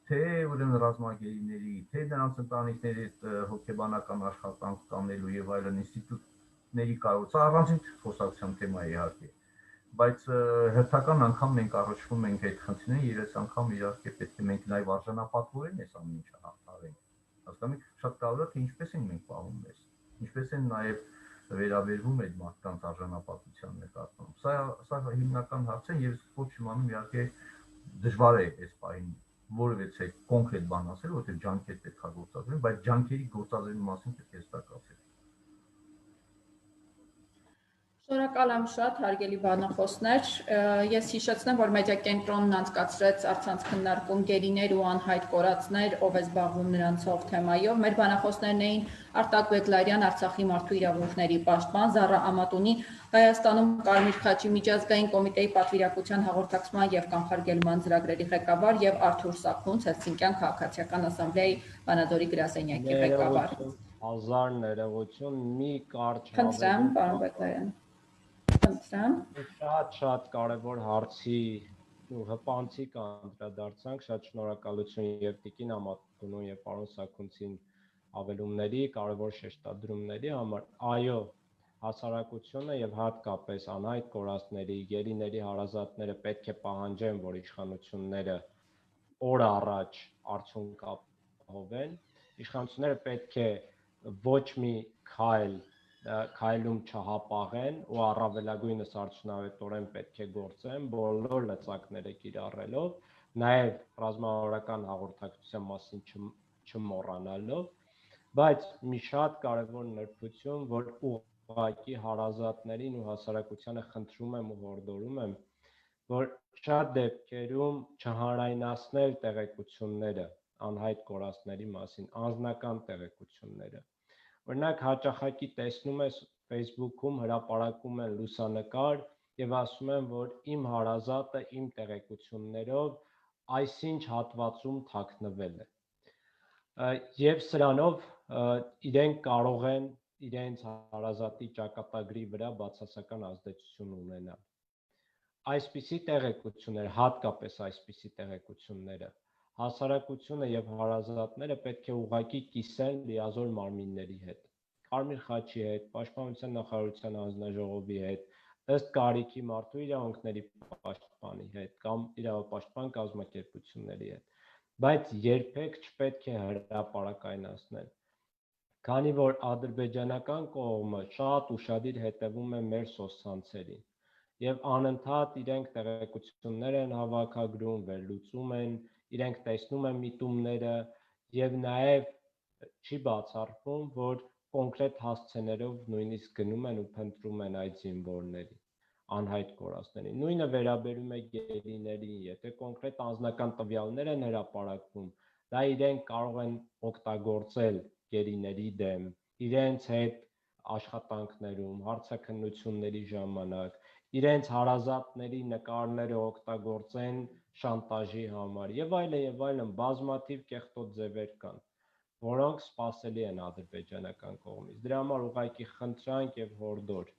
թե ուրեմն ռազմագերիների, թե նրանց ընտանիքների հոգեբանական աշխատանք կանելու եւ այլն ինստիտուտների կառուցը առանձին խոսակցության թեմա է իհարկե, բայց հերթական անգամ մենք առնչվում ենք այդ խնդիրներին եւ այս անգամ իհարկե պետք է մենք նաեւ արժանապատվորեն այս ամեն ինչը հաղթարենք։ Հասկանում եք, շատ կարևոր է թե ինչպես ենք մենք պահում մեզ, ինչպես են նաեւ վերաբերվում այդ մարդկանց արժանապատվության նկատմամբ։ Սա հիմնական հարց է եւ ոչ իմանում իհարկե դժվար է այս պահին որևէ կոնկրետ բան ասել, որտեղ ջանքեր պետք է գործադրեն, բայց ջանքերի գործադրելու մասին պետք է հստակ ասել։ Շնորհակալ եմ շատ, հարգելի բանախոսներ։ Ես հիշեցնեմ, որ մեդիակենտրոնն անցկացրեց առցանց քննարկում գերիներ ու անհայտ կորածներ, ով է զբաղվում նրանցով թեմայով։ Մեր բանախոսներն էին Արտակ Բեգլարյան, Արցախի մարդու իրավունքների պաշտպան, Զառա Ամատունի, Հայաստանում Կարմիր խաչի միջազգային կոմիտեի պատվիրակության հաղորդակցման եւ կանխարգելման ծրագրերի ղեկավար եւ Արթուր Սաքունց, Հելսինկյան քաղաքացիական ասամբլեայի Վանաձորի գրասենյակի ղեկավար։ Հազար ներողություն, մի կարճ Խնդրեմ, պարոն Բեգլարյան։ Շատ կարևոր հարցի ու հպանցիկ անդրադարձանք, շատ շնորհակալություն եւ Տիկին Ամատունուն եւ պարոն Սաքունցին ավելումների, կարևոր շեշտադրումների համար։ Այո, հասարակությունը եւ հատկապես անհայտ կորածների, գերիների հարազատները պետք է պահանջեն, որ իշխանությունները օր առաջ արդյունք ապահովեն։ Իշխանությունները պետք է ոչ մի քայլում չհապաղեն ու առավելագույնս արդյունավետորեն պետք է գործեն բոլոր լծակները կիրառելով, նաև ռազմավարական հաղորդակցության մասին չմոռանալով, բայց մի շատ կարևոր նրբություն, որ ուղղակի հարազատներին ու հասարակությանը խնդրում եմ ու հորդորում եմ, որ շատ դեպքերում չհանրայնացնել տեղեկությունները անհայտ կորածների մասին, անձնական տեղեկությունները։ Օրինակ հաճախակի տեսնում ես Facebook-ում հրապարակում են լուսանկար եւ ասում են, որ իմ հարազատը իմ տեղեկություններով այսինչ հատվածում թաքնվել է։ Եվ սրանով իրենք կարող են իրենց հարազատի ճակատագրի վրա բացասական ազդեցություն ունենալ։ Այսպիսի տեղեկություններ, հատկապես այսպիսի տեղեկությունները, հասարակությունը եւ հարազատները պետք է ուղղակի կիսեն լիազոր մարմինների հետ, Կարմիր խաչի հետ, Պաշտպանության նախարարության հանձնաժողովի հետ, ըստ կարիքի մարդու իրավունքների պաշտպանի հետ կամ իրավապաշտպան կազմակերպությունների հետ, բայց երբեք չպետք է հրապարակայնացնել, քանի որ ադրբեջանական կողմը շատ ուշադիր հետևում է մեր սոցցանցերին եւ անընդհատ իրենք տեղեկություններ են հավաքագրում, վերլուծում են, իրենք տեսնում են միտումները եւ նաեւ չի բացառվում, որ կոնկրետ հասցեներով նույնիսկ գնում են ու փնտրում են այդ զինվորներին, անհայտ կորածներին։ Նույնը վերաբերում է գերիներին, եթե կոնկրետ անձնական տվյալներ են հրապարակվում, դա իրենք կարող են օգտագործել գերիների դեմ, իրենց հետ աշխատանքներում, հարցաքննությունների ժամանակ, իրենց հարազատների նկարները օգտագործեն շանտաժի համար եւ այլն, բազմաթիվ կեղտոտ ձևեր կան, որոնք սպասելի են ադրբեջանական կողմից։ Դրա համար ուղղակի խնդրանք եւ հորդոր,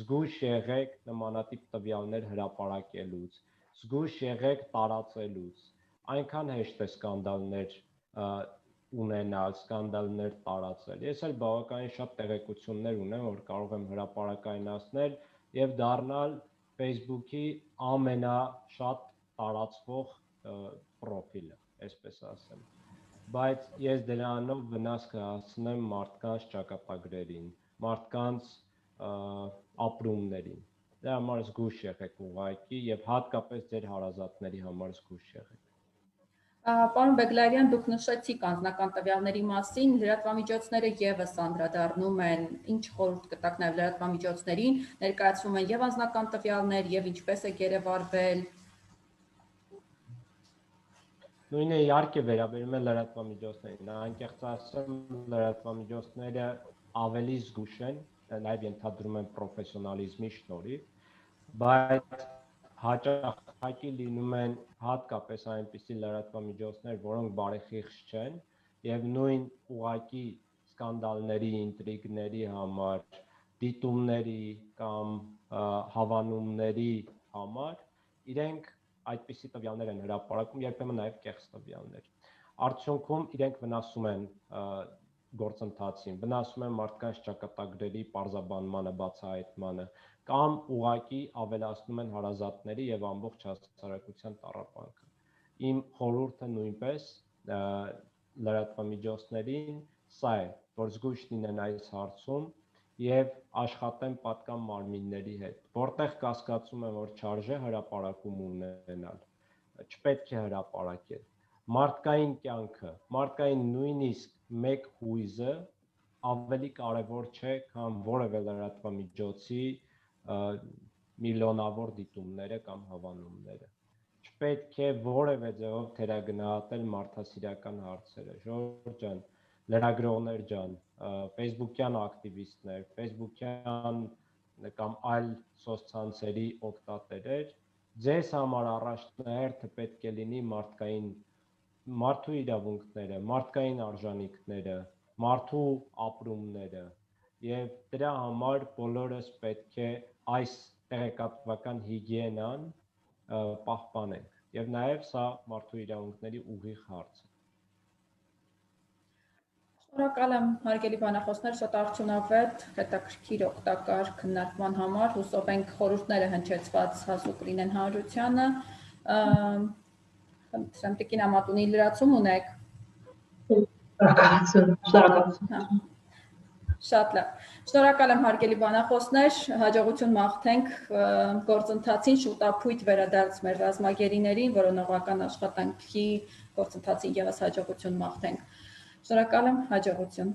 զգույշ եղեք նմանատիպ տվյալներ հրապարակելուց, զգույշ եղեք տարածելուց, այնքան հեշտ է սկանդալներ ունենալ, սկանդալներ տարածել։ Ես էլ բավականին շատ տեղեկություններ ունեմ, որ կարող եմ հրապարակայնացնել եւ դառնալ Facebook-ի ամենաշատ տարածվող պրոֆիլը, այսպես ասեմ։ Բայց ես դրանով վնաս կհասցնեմ մարդկանց ճակատագրերին, մարդկանց ապրումներին։ Դրա համար զգույշ եղեք ուղղակի եւ հատկապես ձեր հարազատների համար զգույշ եղեք։ Պարոն Բեգլարյան, դուք նշեցիք անձնական տվյալների մասին, լրատվամիջոցները եւս անդրադառնում են, ինչ խորհուրդ կտաք նաեւ լրատվամիջոցներին, ներկայացվում են եւ անձնական տվյալներ եւ ինչպես է գերեվարվել։ Նույնը իհարկե վերաբերում է լրատվամիջոցներին, անկեղծ ասեմ, լրատվամիջոցները ավելի զգույշ են, նաեւ ենթադրում են պրոֆեսիոնալիզմի շնորհիվ, բայց հաճախակի լինում են հատկապես այնպիսի լրատվամիջոցներ, որոնք բարեխիղճ չեն եւ նույն ուղակի սկանդալների, ինտրիգների համար, դիտումների կամ հավանումների համար իրենք այդպիսի տվյալներ են հրապարակում, երբեմն նաեւ կեղծ տվյալներ։ Արդյունքում իրենք վնասում են գործընթացին, վնասում են մարդկանց ճակատագրերի պարզաբանմանը, բացահայտմանը կամ ուղղակի ավելացնում են հարազատների եւ ամբողջ հասարակության տառապանքը։ Իմ խորհուրդը նույնպես լրատվամիջոցներին սա է, որ զգույշ լինեն այս հարցում եւ աշխատեն պատկան մարմինների հետ, որտեղ կասկածում են, որ չարժե հրապարակում ունենալ, չպետք է հրապարակել։ Մարդկային կյանքը, մարդկային նույնիսկ մեկ հույզը ավելի կարևոր չէ, քան որևէ լրատվամիջոցի միլիոնավոր դիտումները կամ հավանումները։ Չպետք է որևէ ձևով թերագնահատել մարդասիրական հարցերը։ Ժողովուրդ ջան, լրագրողներ ջան, Facebook-յան ակտիվիստներ, Facebook-յան կամ այլ սոցցանցերի օգտատերեր, ձեզ համար առաջնահերթը պետք է լինի մարդու իրավունքները, մարդկային արժանինքները, մարդու ապրումները եւ դրա համար բոլորս պետք է այս տեղեկատվական հիգիենան պահպանենք եւ նաեւ սա մարդու իրավունքների ուղիղ հարց է։ Շնորհակալ եմ հարգելի բանախոսներ, շատ արդյունավետ, հետաքրքիր, օգտակար քննարկման համար, հուսով ենք խորհուրդները հնչեցված հասու կլինեն հանրությանը։ Խնդրեմ Տիկին Ամատունի լրացում ունեք։ Շնորհակալություն։ Շատ լավ։ Շնորհակալ եմ հարգելի բանախոսներ, հաջողություն մաղթենք գործընթացին, շուտապույտ վերադարձ մեր ռազմագերիներին, որոնողական աշխատանքի գործընթացին եւս հաջողություն մաղթենք։ Շնորհակալ եմ, հաջողություն։